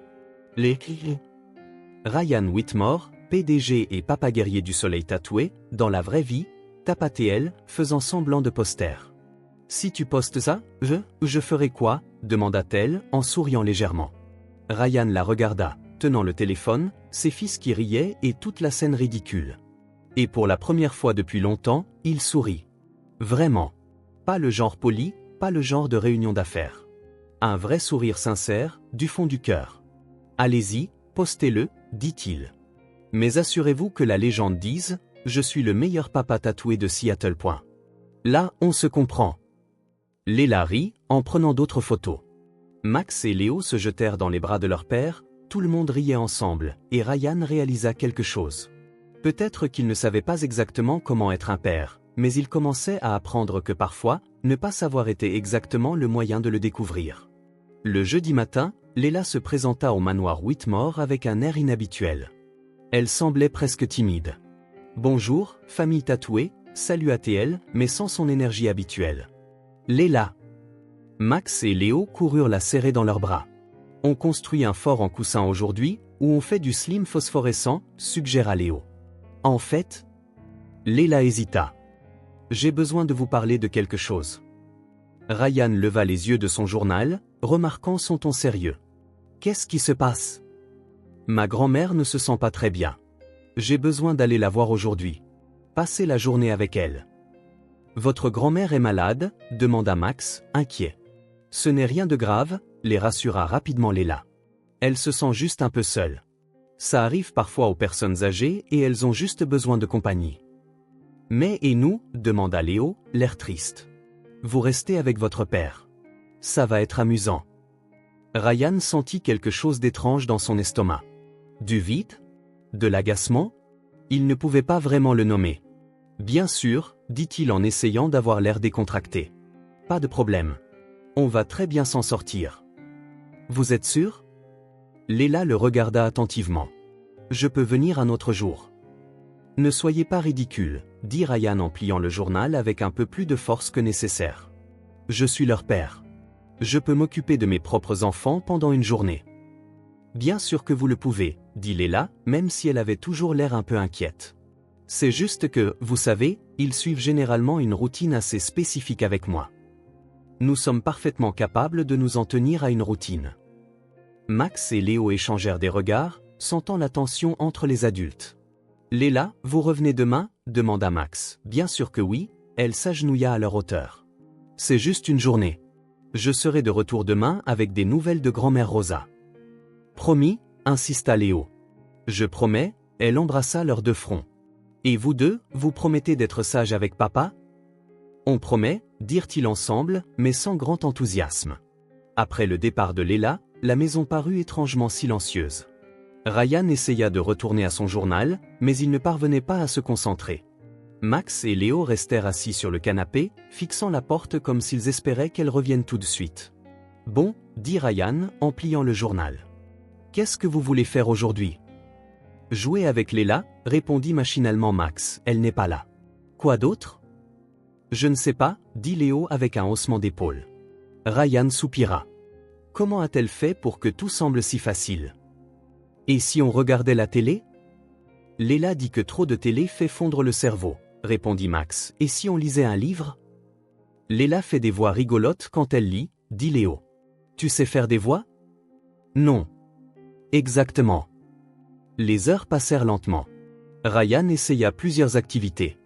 Ryan Whitmore, PDG et papa guerrier du soleil tatoué, dans la vraie vie, tapatait-elle, faisant semblant de poster. Si tu postes ça, je ferai quoi ? Demanda-t-elle, en souriant légèrement. Ryan la regarda, tenant le téléphone, ses fils qui riaient et toute la scène ridicule. Et pour la première fois depuis longtemps, il sourit. Vraiment. Pas le genre poli, pas le genre de réunion d'affaires. Un vrai sourire sincère, du fond du cœur. Allez-y, postez-le, dit-il. Mais assurez-vous que la légende dise « Je suis le meilleur papa tatoué de Seattle. » Là, on se comprend. Léla rit, en prenant d'autres photos. Max et Léo se jetèrent dans les bras de leur père, tout le monde riait ensemble, et Ryan réalisa quelque chose. Peut-être qu'il ne savait pas exactement comment être un père, mais il commençait à apprendre que parfois, ne pas savoir était exactement le moyen de le découvrir. Le jeudi matin, Léla se présenta au manoir Whitmore avec un air inhabituel. Elle semblait presque timide. « Bonjour, famille tatouée », salua-t-elle, mais sans son énergie habituelle. « Léla !» Max et Léo coururent la serrer dans leurs bras. « On construit un fort en coussin aujourd'hui, ou on fait du slim phosphorescent », suggéra Léo. « En fait ?» Léla hésita. « J'ai besoin de vous parler de quelque chose. » Ryan leva les yeux de son journal, remarquant son ton sérieux. « Qu'est-ce qui se passe ? » Ma grand-mère ne se sent pas très bien. J'ai besoin d'aller la voir aujourd'hui. Passer la journée avec elle. Votre grand-mère est malade ? Demanda Max, inquiet. Ce n'est rien de grave, les rassura rapidement Léla. Elle se sent juste un peu seule. Ça arrive parfois aux personnes âgées et elles ont juste besoin de compagnie. Mais et nous ? Demanda Léo, l'air triste. Vous restez avec votre père. Ça va être amusant. Ryan sentit quelque chose d'étrange dans son estomac. Du vide ? De l'agacement ? Il ne pouvait pas vraiment le nommer. Bien sûr, dit-il en essayant d'avoir l'air décontracté. Pas de problème. On va très bien s'en sortir. Vous êtes sûr ? Léla le regarda attentivement. Je peux venir un autre jour. Ne soyez pas ridicule, dit Ryan en pliant le journal avec un peu plus de force que nécessaire. Je suis leur père. Je peux m'occuper de mes propres enfants pendant une journée. Bien sûr que vous le pouvez, dit Léla, même si elle avait toujours l'air un peu inquiète. C'est juste que, vous savez, ils suivent généralement une routine assez spécifique avec moi. Nous sommes parfaitement capables de nous en tenir à une routine. Max et Léo échangèrent des regards, sentant la tension entre les adultes. Léla, vous revenez demain ? Demanda Max. Bien sûr que oui, elle s'agenouilla à leur hauteur. C'est juste une journée. Je serai de retour demain avec des nouvelles de grand-mère Rosa. Promis, insista Léo. Je promets, elle embrassa leurs deux fronts. Et vous deux, vous promettez d'être sages avec papa ? On promet, dirent-ils ensemble, mais sans grand enthousiasme. Après le départ de Léla, la maison parut étrangement silencieuse. Ryan essaya de retourner à son journal, mais il ne parvenait pas à se concentrer. Max et Léo restèrent assis sur le canapé, fixant la porte comme s'ils espéraient qu'elle revienne tout de suite. Bon, dit Ryan, en pliant le journal. Qu'est-ce que vous voulez faire aujourd'hui? Jouer avec Léla, répondit machinalement Max, elle n'est pas là. Quoi d'autre? Je ne sais pas, dit Léo avec un haussement d'épaule. Ryan soupira. Comment a-t-elle fait pour que tout semble si facile? Et si on regardait la télé? Léla dit que trop de télé fait fondre le cerveau, répondit Max. Et si on lisait un livre? Léla fait des voix rigolotes quand elle lit, dit Léo. Tu sais faire des voix? Non. Exactement. Les heures passèrent lentement. Ryan essaya plusieurs activités.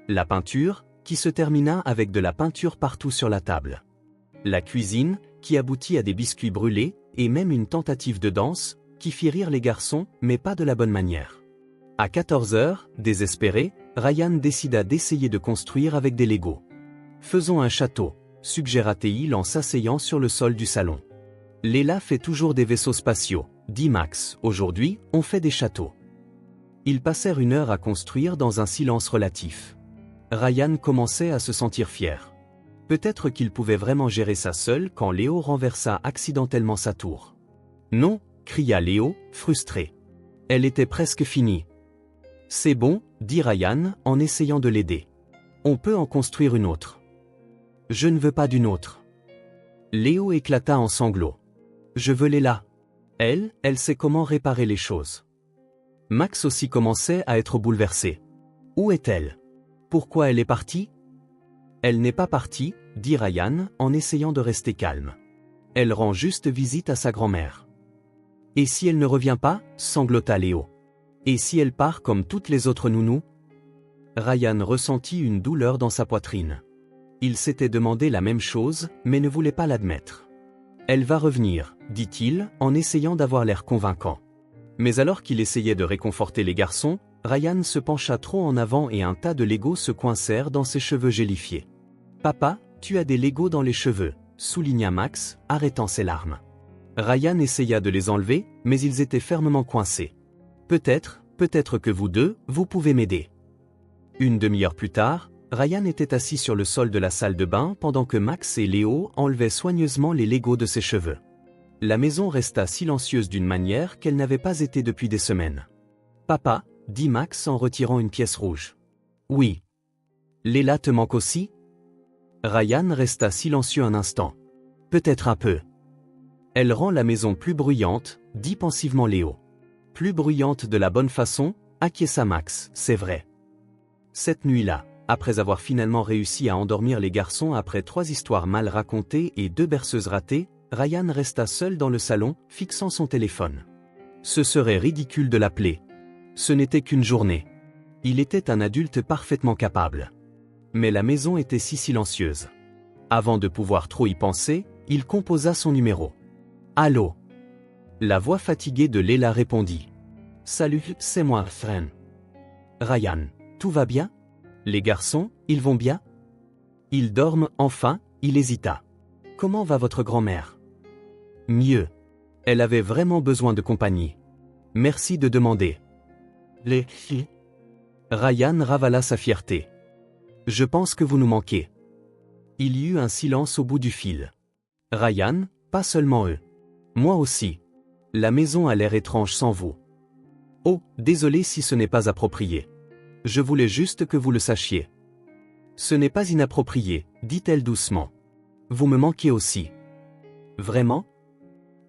La peinture, qui se termina avec de la peinture partout sur la table. La cuisine, qui aboutit à des biscuits brûlés, et même une tentative de danse, qui fit rire les garçons, mais pas de la bonne manière. À 14 heures, désespéré, Ryan décida d'essayer de construire avec des Legos. Faisons un château, suggéra-t-il en s'asseyant sur le sol du salon. Léla fait toujours des vaisseaux spatiaux, dit Max. Aujourd'hui, on fait des châteaux. Ils passèrent 1 heure à construire dans un silence relatif. Ryan commençait à se sentir fier. Peut-être qu'il pouvait vraiment gérer ça seul quand Léo renversa accidentellement sa tour. Non, cria Léo, frustré. Elle était presque finie. C'est bon, dit Ryan en essayant de l'aider. On peut en construire une autre. Je ne veux pas d'une autre. Léo éclata en sanglots. Je veux Léla. Elle sait comment réparer les choses. Max aussi commençait à être bouleversé. Où est-elle? Pourquoi elle est partie? Elle n'est pas partie, dit Ryan en essayant de rester calme. Elle rend juste visite à sa grand-mère. Et si elle ne revient pas? Sanglota Léo. Et si elle part comme toutes les autres nounous? Ryan ressentit une douleur dans sa poitrine. Il s'était demandé la même chose, mais ne voulait pas l'admettre. Elle va revenir, dit-il, en essayant d'avoir l'air convaincant. Mais alors qu'il essayait de réconforter les garçons, Ryan se pencha trop en avant et un tas de Legos se coincèrent dans ses cheveux gélifiés. Papa, tu as des Legos dans les cheveux, souligna Max, arrêtant ses larmes. Ryan essaya de les enlever, mais ils étaient fermement coincés. Peut-être que vous deux, vous pouvez m'aider. Une demi-heure plus tard, Ryan était assis sur le sol de la salle de bain pendant que Max et Léo enlevaient soigneusement les Legos de ses cheveux. La maison resta silencieuse d'une manière qu'elle n'avait pas été depuis des semaines. Papa, dit Max en retirant une pièce rouge. Oui. Léla te manque aussi? Ryan resta silencieux un instant. Peut-être un peu. Elle rend la maison plus bruyante, dit pensivement Léo. Plus bruyante de la bonne façon, acquiesça Max, c'est vrai. Cette nuit-là, après avoir finalement réussi à endormir les garçons après 3 histoires mal racontées et 2 berceuses ratées, Ryan resta seul dans le salon, fixant son téléphone. Ce serait ridicule de l'appeler. Ce n'était qu'une journée. Il était un adulte parfaitement capable. Mais la maison était si silencieuse. Avant de pouvoir trop y penser, il composa son numéro. Allô? La voix fatiguée de Léla répondit. Salut, c'est moi, Fran. Ryan, tout va bien? Les garçons, ils vont bien? Ils dorment, enfin, il hésita. Comment va votre grand-mère? Mieux. Elle avait vraiment besoin de compagnie. Merci de demander. Les filles? Ryan ravala sa fierté. Je pense que vous nous manquez. Il y eut un silence au bout du fil. Ryan, pas seulement eux. Moi aussi. La maison a l'air étrange sans vous. Oh, désolé si ce n'est pas approprié. Je voulais juste que vous le sachiez. Ce n'est pas inapproprié, dit-elle doucement. Vous me manquez aussi. Vraiment?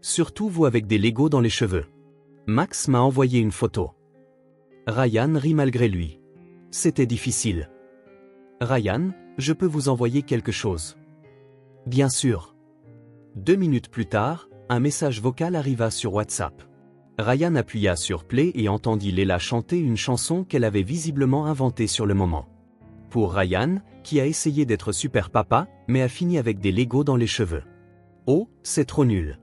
Surtout vous avec des Legos dans les cheveux. Max m'a envoyé une photo. Ryan rit malgré lui. C'était difficile. Ryan, je peux vous envoyer quelque chose. Bien sûr. 2 minutes plus tard, un message vocal arriva sur WhatsApp. Ryan appuya sur Play et entendit Léla chanter une chanson qu'elle avait visiblement inventée sur le moment. Pour Ryan, qui a essayé d'être super papa, mais a fini avec des Legos dans les cheveux. Oh, c'est trop nul.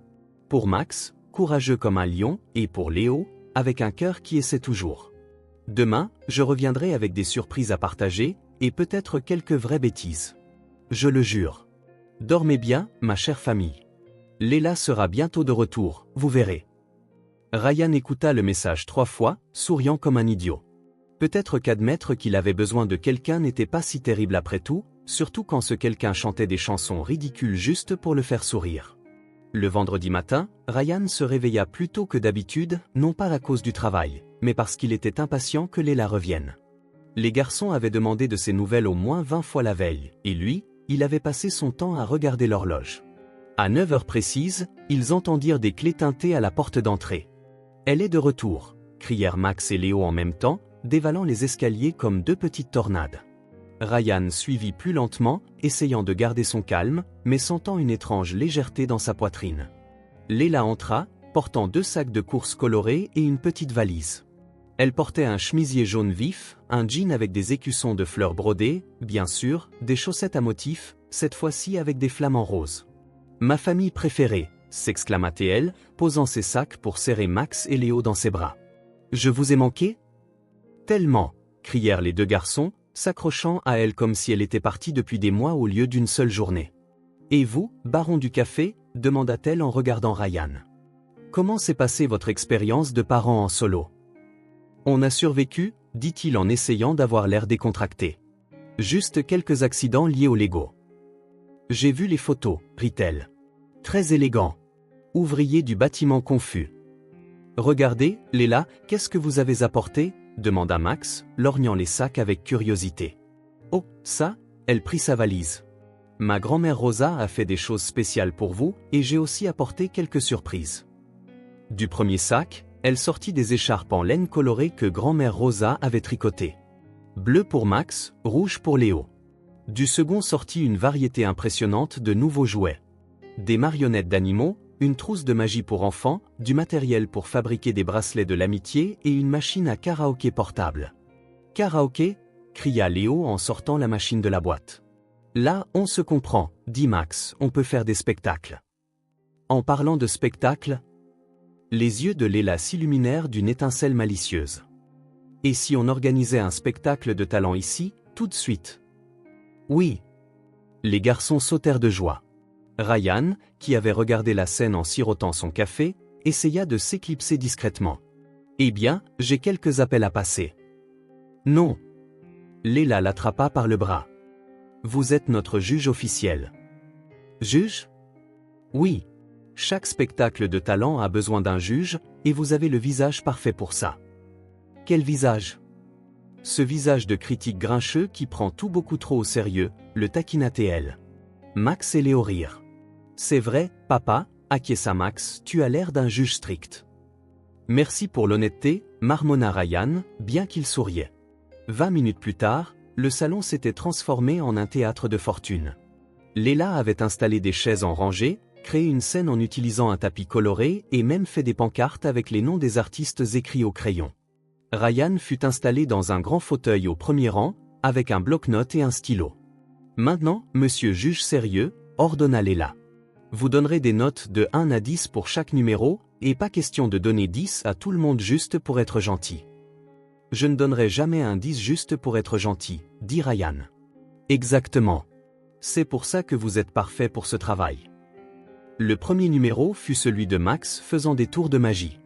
Pour Max, courageux comme un lion, et pour Léo, avec un cœur qui essaie toujours. Demain, je reviendrai avec des surprises à partager, et peut-être quelques vraies bêtises. Je le jure. Dormez bien, ma chère famille. Léla sera bientôt de retour, vous verrez. Ryan écouta le message 3 fois, souriant comme un idiot. Peut-être qu'admettre qu'il avait besoin de quelqu'un n'était pas si terrible après tout, surtout quand ce quelqu'un chantait des chansons ridicules juste pour le faire sourire. Le vendredi matin, Ryan se réveilla plus tôt que d'habitude, non pas à cause du travail, mais parce qu'il était impatient que Léla revienne. Les garçons avaient demandé de ses nouvelles au moins 20 fois la veille, et lui, il avait passé son temps à regarder l'horloge. À 9 heures précises, ils entendirent des clés tintées à la porte d'entrée. « Elle est de retour !» crièrent Max et Léo en même temps, dévalant les escaliers comme deux petites tornades. Ryan suivit plus lentement, essayant de garder son calme, mais sentant une étrange légèreté dans sa poitrine. Léla entra, portant 2 sacs de course colorés et une petite valise. Elle portait un chemisier jaune vif, un jean avec des écussons de fleurs brodées, bien sûr, des chaussettes à motifs, cette fois-ci avec des flamants roses. « Ma famille préférée !» s'exclama-t-elle, posant ses sacs pour serrer Max et Léo dans ses bras. « Je vous ai manqué ?» « Tellement !» crièrent les deux garçons, s'accrochant à elle comme si elle était partie depuis des mois au lieu d'une seule journée. « Et vous, baron du café ?» demanda-t-elle en regardant Ryan. « Comment s'est passée votre expérience de parent en solo ?»« On a survécu, » dit-il en essayant d'avoir l'air décontracté. « Juste quelques accidents liés au Lego. »« J'ai vu les photos, » rit-elle. « Très élégant. Ouvrier du bâtiment confus. »« Regardez, Léla, qu'est-ce que vous avez apporté ?» demanda Max, lorgnant les sacs avec curiosité. « Oh, ça ?» Elle prit sa valise. « Ma grand-mère Rosa a fait des choses spéciales pour vous, et j'ai aussi apporté quelques surprises. » Du premier sac, elle sortit des écharpes en laine colorée que grand-mère Rosa avait tricotées. Bleu pour Max, rouge pour Léo. Du second sortit une variété impressionnante de nouveaux jouets. Des marionnettes d'animaux, une trousse de magie pour enfants, du matériel pour fabriquer des bracelets de l'amitié et une machine à karaoké portable. « Karaoké ?» cria Léo en sortant la machine de la boîte. « Là, on se comprend, » dit Max, « on peut faire des spectacles. » En parlant de spectacle, les yeux de Léla s'illuminèrent d'une étincelle malicieuse. « Et si on organisait un spectacle de talent ici, tout de suite ?»« Oui. » Les garçons sautèrent de joie. Ryan, qui avait regardé la scène en sirotant son café, essaya de s'éclipser discrètement. « Eh bien, j'ai quelques appels à passer. »« Non. » Léla l'attrapa par le bras. « Vous êtes notre juge officiel. »« Juge ? » ?»« Oui. Chaque spectacle de talent a besoin d'un juge, et vous avez le visage parfait pour ça. »« Quel visage ? » ?»« Ce visage de critique grincheux qui prend tout beaucoup trop au sérieux, le taquina-t-elle. » Max et Léo rirent. « C'est vrai, papa, acquiesça Max, tu as l'air d'un juge strict. »« Merci pour l'honnêteté, » marmonna Ryan, bien qu'il souriait. 20 minutes plus tard, le salon s'était transformé en un théâtre de fortune. Léla avait installé des chaises en rangée, créé une scène en utilisant un tapis coloré et même fait des pancartes avec les noms des artistes écrits au crayon. Ryan fut installé dans un grand fauteuil au premier rang, avec un bloc-notes et un stylo. « Maintenant, monsieur juge sérieux, » ordonna Léla. « Vous donnerez des notes de 1 à 10 pour chaque numéro, et pas question de donner 10 à tout le monde juste pour être gentil. »« Je ne donnerai jamais un 10 juste pour être gentil, » dit Ryan. « Exactement. C'est pour ça que vous êtes parfait pour ce travail. » Le premier numéro fut celui de Max faisant des tours de magie.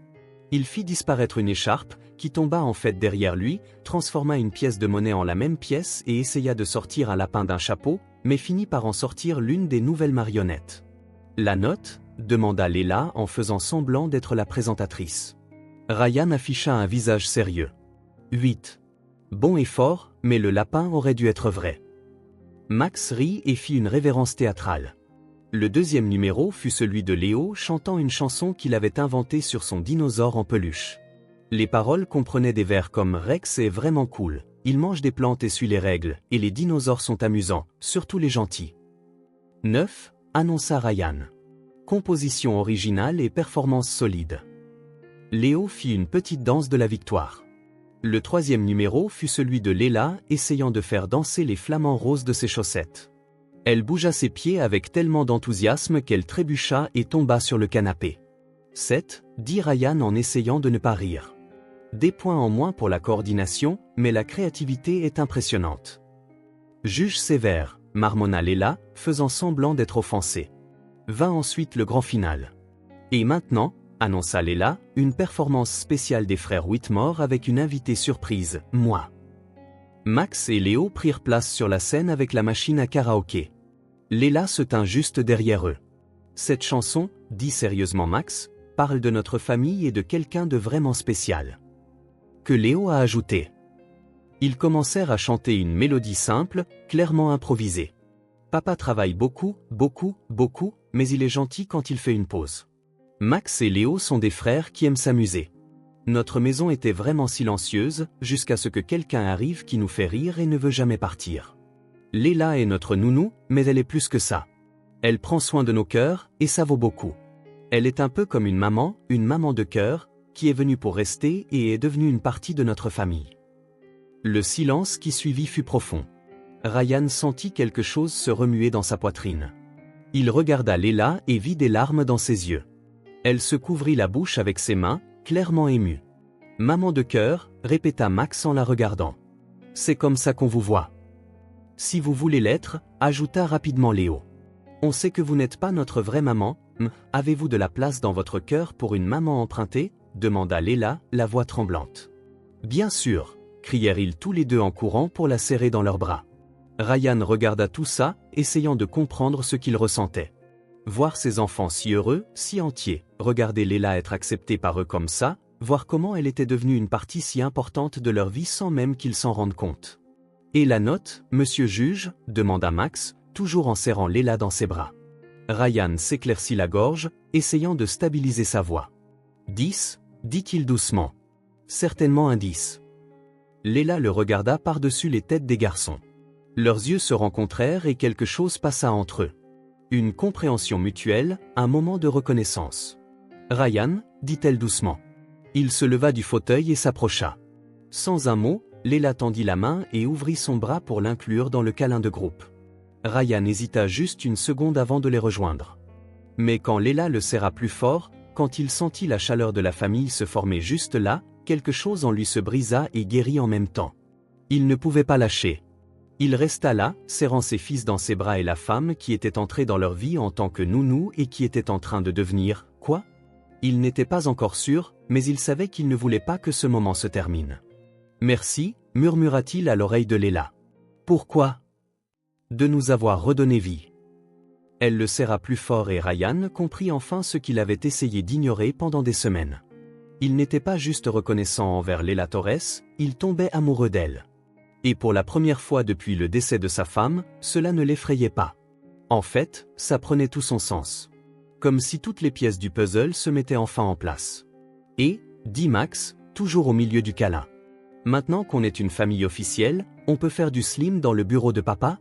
Il fit disparaître une écharpe, qui tomba en fait derrière lui, transforma une pièce de monnaie en la même pièce et essaya de sortir un lapin d'un chapeau, mais finit par en sortir l'une des nouvelles marionnettes. « La note ?» demanda Léla en faisant semblant d'être la présentatrice. Ryan afficha un visage sérieux. 8. Bon et fort, mais le lapin aurait dû être vrai. Max rit et fit une révérence théâtrale. Le deuxième numéro fut celui de Léo chantant une chanson qu'il avait inventée sur son dinosaure en peluche. Les paroles comprenaient des vers comme « Rex est vraiment cool, il mange des plantes et suit les règles, et les dinosaures sont amusants, surtout les gentils. » 9. Annonça Ryan. Composition originale et performance solide. Léo fit une petite danse de la victoire. Le troisième numéro fut celui de Léla essayant de faire danser les flamants roses de ses chaussettes. Elle bougea ses pieds avec tellement d'enthousiasme qu'elle trébucha et tomba sur le canapé. 7. Dit Ryan en essayant de ne pas rire. Des points en moins pour la coordination, mais la créativité est impressionnante. Juge sévère, marmonna Léla, faisant semblant d'être offensée. Vint ensuite le grand final. Et maintenant, annonça Léla, une performance spéciale des frères Whitmore avec une invitée surprise, moi. Max et Léo prirent place sur la scène avec la machine à karaoké. Léla se tint juste derrière eux. Cette chanson, dit sérieusement Max, parle de notre famille et de quelqu'un de vraiment spécial. Que Léo a ajouté. Ils commencèrent à chanter une mélodie simple, clairement improvisée. Papa travaille beaucoup, beaucoup, beaucoup, mais il est gentil quand il fait une pause. Max et Léo sont des frères qui aiment s'amuser. Notre maison était vraiment silencieuse, jusqu'à ce que quelqu'un arrive qui nous fait rire et ne veut jamais partir. Léla est notre nounou, mais elle est plus que ça. Elle prend soin de nos cœurs, et ça vaut beaucoup. Elle est un peu comme une maman de cœur, qui est venue pour rester et est devenue une partie de notre famille. Le silence qui suivit fut profond. Ryan sentit quelque chose se remuer dans sa poitrine. Il regarda Léla et vit des larmes dans ses yeux. Elle se couvrit la bouche avec ses mains, clairement émue. « Maman de cœur », répéta Max en la regardant. « C'est comme ça qu'on vous voit. » « Si vous voulez l'être », ajouta rapidement Léo. « On sait que vous n'êtes pas notre vraie maman, avez-vous de la place dans votre cœur pour une maman empruntée ?» demanda Léla, la voix tremblante. « Bien sûr », crièrent-ils tous les deux en courant pour la serrer dans leurs bras. Ryan regarda tout ça, essayant de comprendre ce qu'il ressentait. Voir ses enfants si heureux, si entiers, regarder Léla être acceptée par eux comme ça, voir comment elle était devenue une partie si importante de leur vie sans même qu'ils s'en rendent compte. « Et la note, monsieur juge ?» demanda Max, toujours en serrant Léla dans ses bras. Ryan s'éclaircit la gorge, essayant de stabiliser sa voix. « 10 » dit-il doucement. « Certainement un 10. » Léla le regarda par-dessus les têtes des garçons. Leurs yeux se rencontrèrent et quelque chose passa entre eux. Une compréhension mutuelle, un moment de reconnaissance. « Ryan » dit-elle doucement. Il se leva du fauteuil et s'approcha. Sans un mot, Léla tendit la main et ouvrit son bras pour l'inclure dans le câlin de groupe. Ryan hésita juste une seconde avant de les rejoindre. Mais quand Léla le serra plus fort, quand il sentit la chaleur de la famille se former juste là, quelque chose en lui se brisa et guérit en même temps. Il ne pouvait pas lâcher. Il resta là, serrant ses fils dans ses bras et la femme qui était entrée dans leur vie en tant que nounou et qui était en train de devenir, quoi ? Il n'était pas encore sûr, mais il savait qu'il ne voulait pas que ce moment se termine. « Merci », murmura-t-il à l'oreille de Léla. « Pourquoi ? » « De nous avoir redonné vie. » Elle le serra plus fort et Ryan comprit enfin ce qu'il avait essayé d'ignorer pendant des semaines. Il n'était pas juste reconnaissant envers Léla Torres, il tombait amoureux d'elle. Et pour la première fois depuis le décès de sa femme, cela ne l'effrayait pas. En fait, ça prenait tout son sens. Comme si toutes les pièces du puzzle se mettaient enfin en place. « Et » dit Max, toujours au milieu du câlin. « Maintenant qu'on est une famille officielle, on peut faire du slim dans le bureau de papa ?»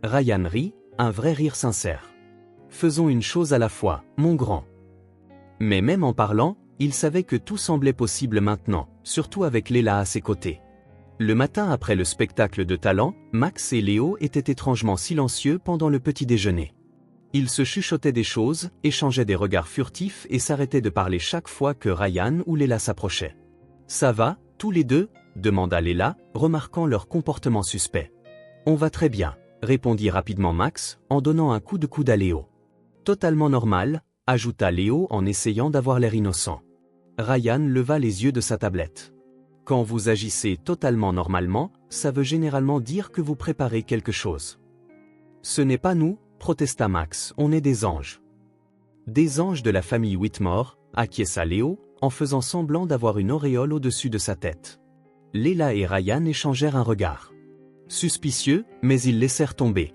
Ryan rit, un vrai rire sincère. « Faisons une chose à la fois, mon grand. » Mais même en parlant, il savait que tout semblait possible maintenant, surtout avec Léla à ses côtés. Le matin après le spectacle de talent, Max et Léo étaient étrangement silencieux pendant le petit déjeuner. Ils se chuchotaient des choses, échangeaient des regards furtifs et s'arrêtaient de parler chaque fois que Ryan ou Léla s'approchaient. « Ça va, tous les deux ?» demanda Léla, remarquant leur comportement suspect. « On va très bien. » répondit rapidement Max, en donnant un coup de coude à Léo. « Totalement normal », ajouta Léo en essayant d'avoir l'air innocent. Ryan leva les yeux de sa tablette. « Quand vous agissez totalement normalement, ça veut généralement dire que vous préparez quelque chose. »« Ce n'est pas nous », protesta Max, « on est des anges. »« Des anges de la famille Whitmore », acquiesça Léo, en faisant semblant d'avoir une auréole au-dessus de sa tête. Léla et Ryan échangèrent un regard. Suspicieux, mais ils laissèrent tomber.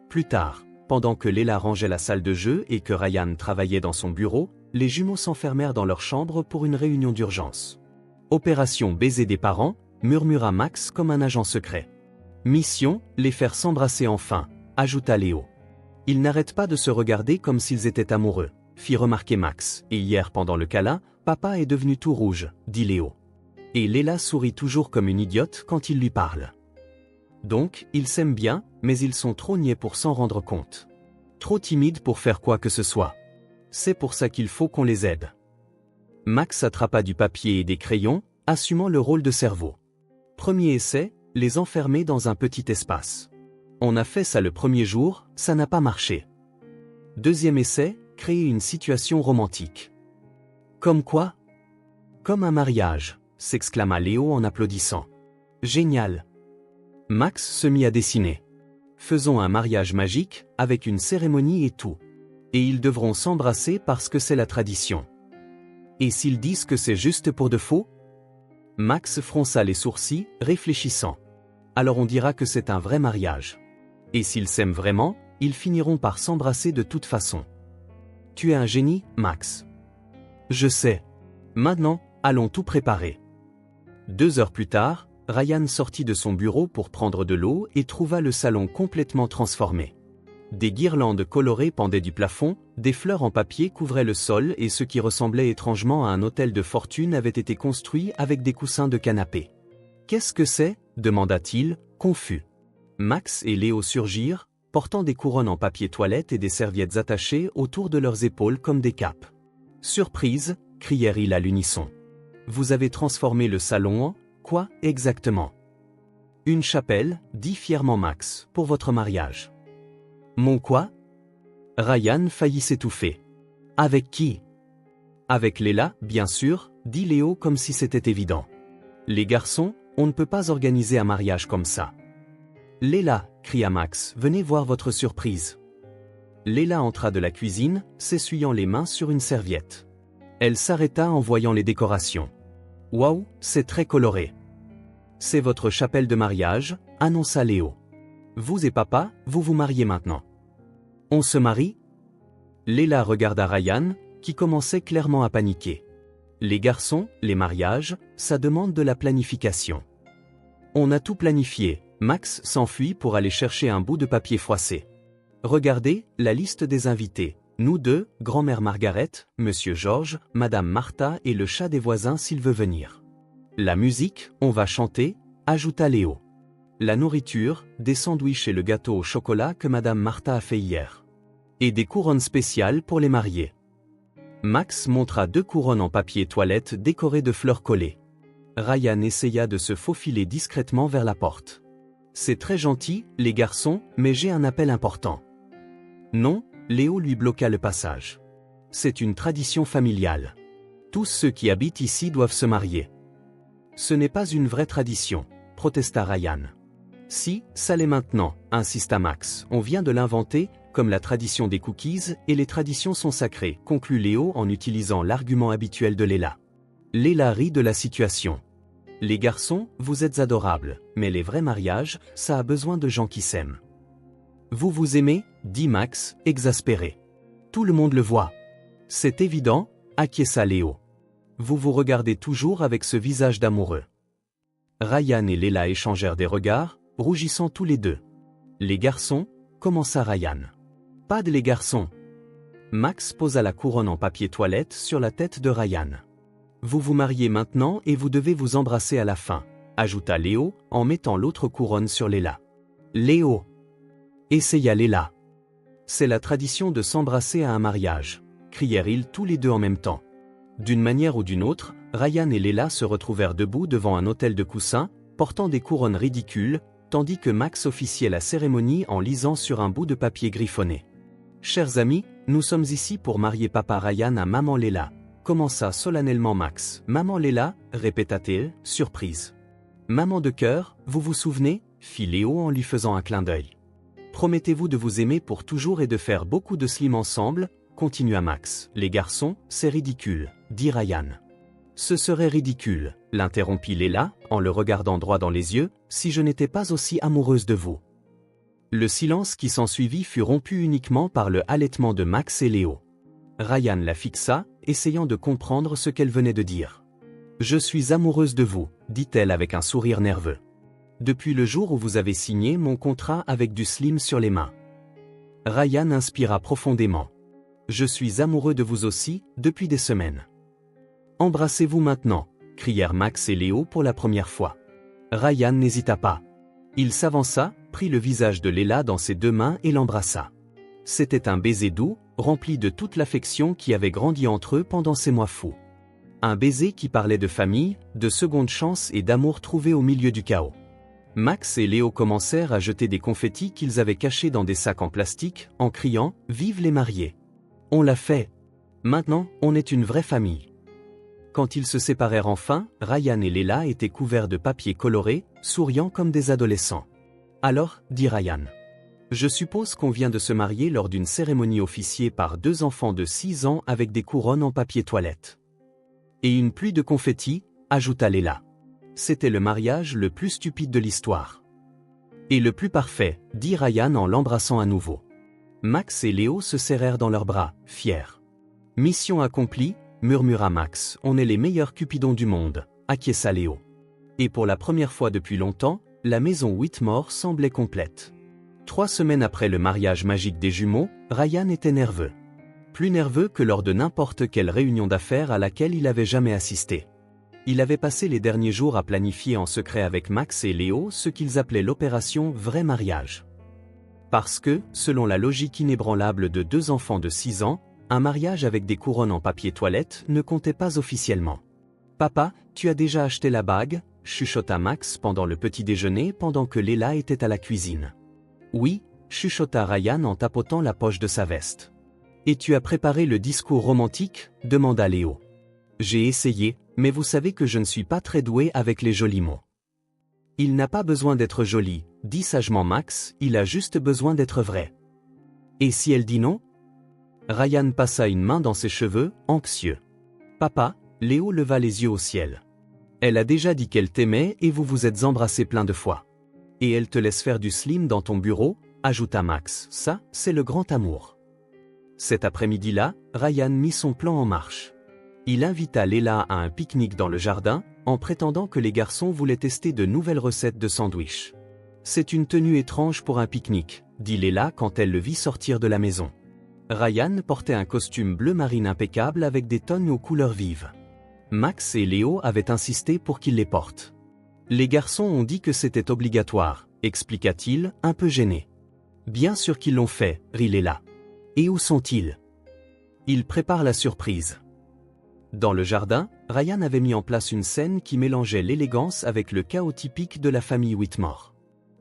Plus tard, pendant que Léla rangeait la salle de jeu et que Ryan travaillait dans son bureau, les jumeaux s'enfermèrent dans leur chambre pour une réunion d'urgence. « Opération baiser des parents », murmura Max comme un agent secret. « Mission, les faire s'embrasser enfin », ajouta Léo. « Ils n'arrêtent pas de se regarder comme s'ils étaient amoureux », fit remarquer Max, et hier pendant le câlin, papa est devenu tout rouge, dit Léo. Et Léla sourit toujours comme une idiote quand il lui parle. Donc, ils s'aiment bien, mais ils sont trop niais pour s'en rendre compte. Trop timides pour faire quoi que ce soit. C'est pour ça qu'il faut qu'on les aide. Max attrapa du papier et des crayons, assumant le rôle de cerveau. Premier essai, les enfermer dans un petit espace. On a fait ça le premier jour, ça n'a pas marché. Deuxième essai, créer une situation romantique. Comme quoi ? Comme un mariage, s'exclama Léo en applaudissant. Génial. Max se mit à dessiner. Faisons un mariage magique, avec une cérémonie et tout. Et ils devront s'embrasser parce que c'est la tradition. Et s'ils disent que c'est juste pour de faux? Max fronça les sourcils, réfléchissant. Alors on dira que c'est un vrai mariage. Et s'ils s'aiment vraiment, ils finiront par s'embrasser de toute façon. Tu es un génie, Max. Je sais. Maintenant, allons tout préparer. 2 heures plus tard, Ryan sortit de son bureau pour prendre de l'eau et trouva le salon complètement transformé. Des guirlandes colorées pendaient du plafond, des fleurs en papier couvraient le sol et ce qui ressemblait étrangement à un hôtel de fortune avait été construit avec des coussins de canapé. « Qu'est-ce que c'est » demanda-t-il, confus. Max et Léo surgirent, portant des couronnes en papier toilette et des serviettes attachées autour de leurs épaules comme des capes. « Surprise » crièrent-ils à l'unisson. « Vous avez transformé le salon en, quoi exactement ?»« Une chapelle, dit fièrement Max, pour votre mariage. » Mon quoi? Ryan faillit s'étouffer. Avec qui? Avec Léla, bien sûr, dit Léo comme si c'était évident. Les garçons, on ne peut pas organiser un mariage comme ça. Léla, cria Max, venez voir votre surprise. Léla entra de la cuisine, s'essuyant les mains sur une serviette. Elle s'arrêta en voyant les décorations. Waouh, c'est très coloré. C'est votre chapelle de mariage, annonça Léo. Vous et papa, vous vous mariez maintenant. On se marie? Léla regarda Ryan, qui commençait clairement à paniquer. Les garçons, les mariages, ça demande de la planification. On a tout planifié, Max s'enfuit pour aller chercher un bout de papier froissé. Regardez, la liste des invités. Nous deux, grand-mère Margaret, monsieur George, madame Martha et le chat des voisins s'il veut venir. La musique, on va chanter, ajouta Léo. La nourriture, des sandwichs et le gâteau au chocolat que madame Martha a fait hier. Et des couronnes spéciales pour les mariés. Max montra 2 couronnes en papier toilette décorées de fleurs collées. Ryan essaya de se faufiler discrètement vers la porte. C'est très gentil, les garçons, mais j'ai un appel important. Non, Léo lui bloqua le passage. C'est une tradition familiale. Tous ceux qui habitent ici doivent se marier. Ce n'est pas une vraie tradition, protesta Ryan. Si, ça l'est maintenant, insista Max, on vient de l'inventer, comme la tradition des cookies, et les traditions sont sacrées, conclut Léo en utilisant l'argument habituel de Léla. Léla rit de la situation. Les garçons, vous êtes adorables, mais les vrais mariages, ça a besoin de gens qui s'aiment. Vous vous aimez, dit Max, exaspéré. Tout le monde le voit. C'est évident, acquiesça Léo. Vous vous regardez toujours avec ce visage d'amoureux. Ryan et Léla échangèrent des regards, rougissant tous les deux. Les garçons, commença Ryan. Pas de les garçons. Max posa la couronne en papier toilette sur la tête de Ryan. Vous vous mariez maintenant et vous devez vous embrasser à la fin, ajouta Léo en mettant l'autre couronne sur Léla. Léo, essaya Léla. C'est la tradition de s'embrasser à un mariage, crièrent-ils tous les deux en même temps. D'une manière ou d'une autre, Ryan et Léla se retrouvèrent debout devant un autel de coussins, portant des couronnes ridicules, tandis que Max officiait la cérémonie en lisant sur un bout de papier griffonné. Chers amis, nous sommes ici pour marier papa Ryan à maman Léla, commença solennellement Max. Maman Léla, répéta-t-il, surprise. Maman de cœur, vous vous souvenez, fit Léo en lui faisant un clin d'œil. Promettez-vous de vous aimer pour toujours et de faire beaucoup de slim ensemble, continua Max. Les garçons, c'est ridicule, dit Ryan. Ce serait ridicule, l'interrompit Léla, en le regardant droit dans les yeux, si je n'étais pas aussi amoureuse de vous. Le silence qui s'ensuivit fut rompu uniquement par le halètement de Max et Léo. Ryan la fixa, essayant de comprendre ce qu'elle venait de dire. Je suis amoureuse de vous, dit-elle avec un sourire nerveux. Depuis le jour où vous avez signé mon contrat avec du slim sur les mains. Ryan inspira profondément. Je suis amoureux de vous aussi, depuis des semaines. Embrassez-vous maintenant, crièrent Max et Léo pour la première fois. Ryan n'hésita pas. Il s'avança, prit le visage de Léla dans ses 2 mains et l'embrassa. C'était un baiser doux, rempli de toute l'affection qui avait grandi entre eux pendant ces mois fous. Un baiser qui parlait de famille, de seconde chance et d'amour trouvé au milieu du chaos. Max et Léo commencèrent à jeter des confettis qu'ils avaient cachés dans des sacs en plastique, en criant « Vive les mariés !» On l'a fait. Maintenant, on est une vraie famille. Quand ils se séparèrent enfin, Ryan et Léla étaient couverts de papier coloré, souriant comme des adolescents. Alors, dit Ryan. Je suppose qu'on vient de se marier lors d'une cérémonie officiée par 2 enfants de 6 ans avec des couronnes en papier toilette. Et une pluie de confettis, ajouta Léla. C'était le mariage le plus stupide de l'histoire. Et le plus parfait, dit Ryan en l'embrassant à nouveau. Max et Léo se serrèrent dans leurs bras, fiers. Mission accomplie, murmura Max, on est les meilleurs cupidons du monde, acquiesça Léo. Et pour la première fois depuis longtemps, la maison Whitmore semblait complète. 3 semaines après le mariage magique des jumeaux, Ryan était nerveux. Plus nerveux que lors de n'importe quelle réunion d'affaires à laquelle il avait jamais assisté. Il avait passé les derniers jours à planifier en secret avec Max et Léo ce qu'ils appelaient l'opération vrai mariage. Parce que, selon la logique inébranlable de 2 enfants de 6 ans, un mariage avec des couronnes en papier toilette ne comptait pas officiellement. « Papa, tu as déjà acheté la bague ?» chuchota Max pendant le petit déjeuner pendant que Léla était à la cuisine. « Oui » chuchota Ryan en tapotant la poche de sa veste. « Et tu as préparé le discours romantique ?» demanda Léo. « J'ai essayé, mais vous savez que je ne suis pas très doué avec les jolis mots. » « Il n'a pas besoin d'être joli, dit sagement Max, il a juste besoin d'être vrai. »« Et si elle dit non ?» Ryan passa une main dans ses cheveux, anxieux. « Papa » Léo leva les yeux au ciel. « Elle a déjà dit qu'elle t'aimait et vous vous êtes embrassés plein de fois. Et elle te laisse faire du slim dans ton bureau ?» ajouta Max. « Ça, c'est le grand amour. » Cet après-midi-là, Ryan mit son plan en marche. Il invita Léla à un pique-nique dans le jardin, en prétendant que les garçons voulaient tester de nouvelles recettes de sandwich. « C'est une tenue étrange pour un pique-nique, » dit Léla quand elle le vit sortir de la maison. Ryan portait un costume bleu marine impeccable avec des tonnes aux couleurs vives. Max et Léo avaient insisté pour qu'il les porte. « Les garçons ont dit que c'était obligatoire, » expliqua-t-il, un peu gêné. « Bien sûr qu'ils l'ont fait, » rit Léla. « Et où sont-ils ? » « Ils préparent la surprise. » Dans le jardin, Ryan avait mis en place une scène qui mélangeait l'élégance avec le chaos typique de la famille Whitmore.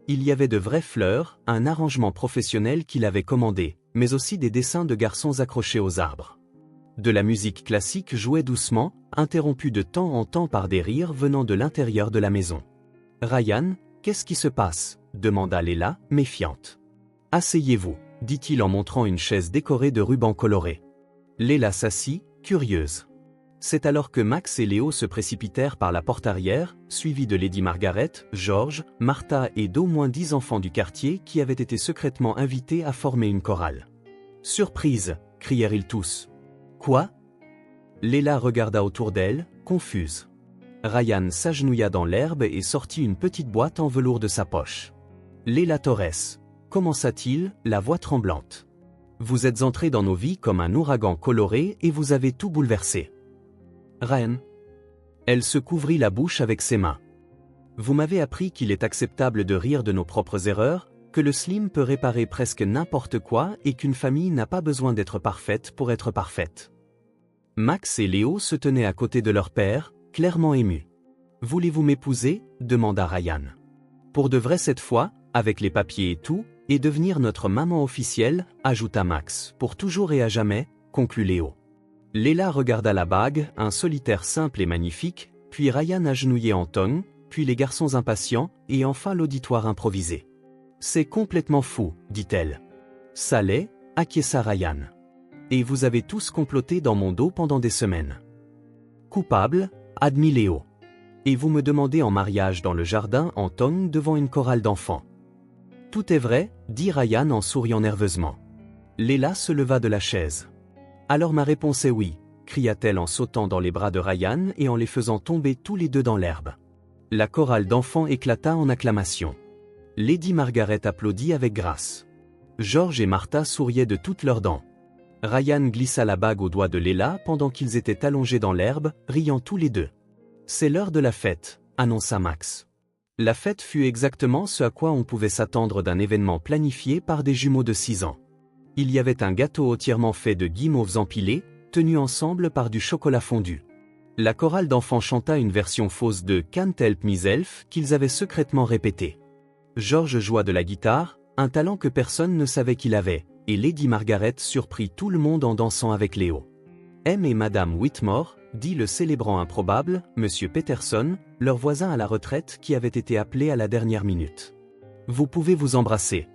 Il y avait de vraies fleurs, un arrangement professionnel qu'il avait commandé, mais aussi des dessins de garçons accrochés aux arbres. De la musique classique jouait doucement, interrompue de temps en temps par des rires venant de l'intérieur de la maison. « Ryan, qu'est-ce qui se passe ?» demanda Léla, méfiante. « Asseyez-vous, » dit-il en montrant une chaise décorée de rubans colorés. Léla s'assit, curieuse. C'est alors que Max et Léo se précipitèrent par la porte arrière, suivis de Lady Margaret, George, Martha et d'au moins 10 enfants du quartier qui avaient été secrètement invités à former une chorale. « Surprise !» crièrent-ils tous. « Quoi ?» Léla regarda autour d'elle, confuse. Ryan s'agenouilla dans l'herbe et sortit une petite boîte en velours de sa poche. « Léla Torres !» commença-t-il, la voix tremblante. « Vous êtes entrés dans nos vies comme un ouragan coloré et vous avez tout bouleversé. » Ryan. Elle se couvrit la bouche avec ses mains. Vous m'avez appris qu'il est acceptable de rire de nos propres erreurs, que le slim peut réparer presque n'importe quoi et qu'une famille n'a pas besoin d'être parfaite pour être parfaite. Max et Léo se tenaient à côté de leur père, clairement émus. Voulez-vous m'épouser ? demanda Ryan. Pour de vrai cette fois, avec les papiers et tout, et devenir notre maman officielle, ajouta Max. Pour toujours et à jamais, conclut Léo. Léla regarda la bague, un solitaire simple et magnifique, puis Ryan agenouillé en tongue, puis les garçons impatients, et enfin l'auditoire improvisé. « C'est complètement fou, dit-elle. »« Ça l'est, » acquiesça Ryan. « Et vous avez tous comploté dans mon dos pendant des semaines. »« Coupable, » admit Léo. « Et vous me demandez en mariage dans le jardin en tongue devant une chorale d'enfants. »« Tout est vrai, » dit Ryan en souriant nerveusement. Léla se leva de la chaise. « Alors ma réponse est oui, » cria-t-elle en sautant dans les bras de Ryan et en les faisant tomber tous les deux dans l'herbe. La chorale d'enfants éclata en acclamations. Lady Margaret applaudit avec grâce. George et Martha souriaient de toutes leurs dents. Ryan glissa la bague au doigt de Léla pendant qu'ils étaient allongés dans l'herbe, riant tous les deux. « C'est l'heure de la fête », annonça Max. La fête fut exactement ce à quoi on pouvait s'attendre d'un événement planifié par des jumeaux de 6 ans. Il y avait un gâteau entièrement fait de guimauves empilés, tenus ensemble par du chocolat fondu. La chorale d'enfants chanta une version fausse de « Can't Help Myself » qu'ils avaient secrètement répétée. George joua de la guitare, un talent que personne ne savait qu'il avait, et Lady Margaret surprit tout le monde en dansant avec Léo. M et Madame Whitmore, dit le célébrant improbable, Monsieur Peterson, leur voisin à la retraite qui avait été appelé à la dernière minute. « Vous pouvez vous embrasser. »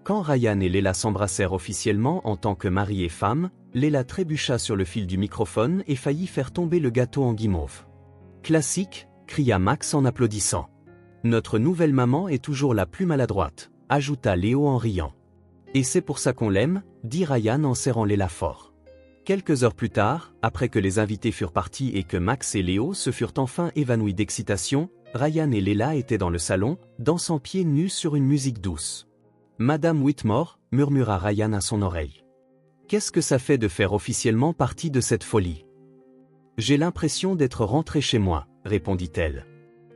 Quand Ryan et Leila s'embrassèrent officiellement en tant que mari et femme, Leila trébucha sur le fil du microphone et faillit faire tomber le gâteau en guimauve. Classique, cria Max en applaudissant. Notre nouvelle maman est toujours la plus maladroite, ajouta Léo en riant. Et c'est pour ça qu'on l'aime, dit Ryan en serrant Leila fort. Quelques heures plus tard, après que les invités furent partis et que Max et Léo se furent enfin évanouis d'excitation, Ryan et Leila étaient dans le salon, dansant pieds nus sur une musique douce. Madame Whitmore, murmura Ryan à son oreille. Qu'est-ce que ça fait de faire officiellement partie de cette folie? J'ai l'impression d'être rentrée chez moi, répondit-elle.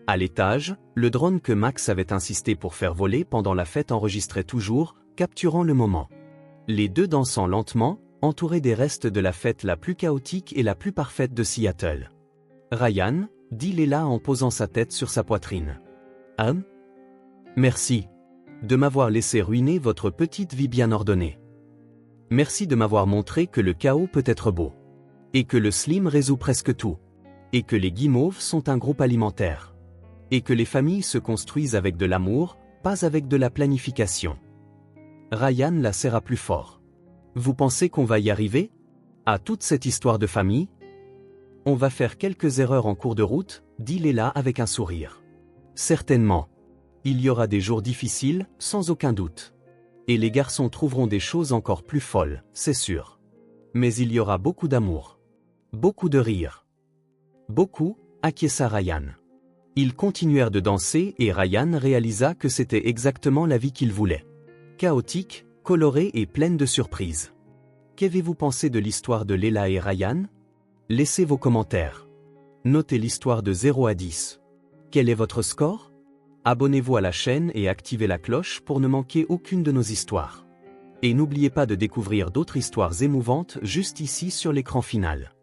À l'étage, le drone que Max avait insisté pour faire voler pendant la fête enregistrait toujours, capturant le moment. Les deux dansant lentement, entourés des restes de la fête la plus chaotique et la plus parfaite de Seattle. Ryan, dit Leila en posant sa tête sur sa poitrine. Merci. De m'avoir laissé ruiner votre petite vie bien ordonnée. Merci de m'avoir montré que le chaos peut être beau. Et que le slim résout presque tout. Et que les guimauves sont un groupe alimentaire. Et que les familles se construisent avec de l'amour, pas avec de la planification. Ryan la serra plus fort. Vous pensez qu'on va y arriver? À toute cette histoire de famille? On va faire quelques erreurs en cours de route, dit Leila avec un sourire. Certainement. Il y aura des jours difficiles, sans aucun doute. Et les garçons trouveront des choses encore plus folles, c'est sûr. Mais il y aura beaucoup d'amour. Beaucoup de rire. Beaucoup, acquiesça Ryan. Ils continuèrent de danser et Ryan réalisa que c'était exactement la vie qu'il voulait. Chaotique, colorée et pleine de surprises. Qu'avez-vous pensé de l'histoire de Leila et Ryan? Laissez vos commentaires. Notez l'histoire de 0 à 10. Quel est votre score? Abonnez-vous à la chaîne et activez la cloche pour ne manquer aucune de nos histoires. Et n'oubliez pas de découvrir d'autres histoires émouvantes juste ici sur l'écran final.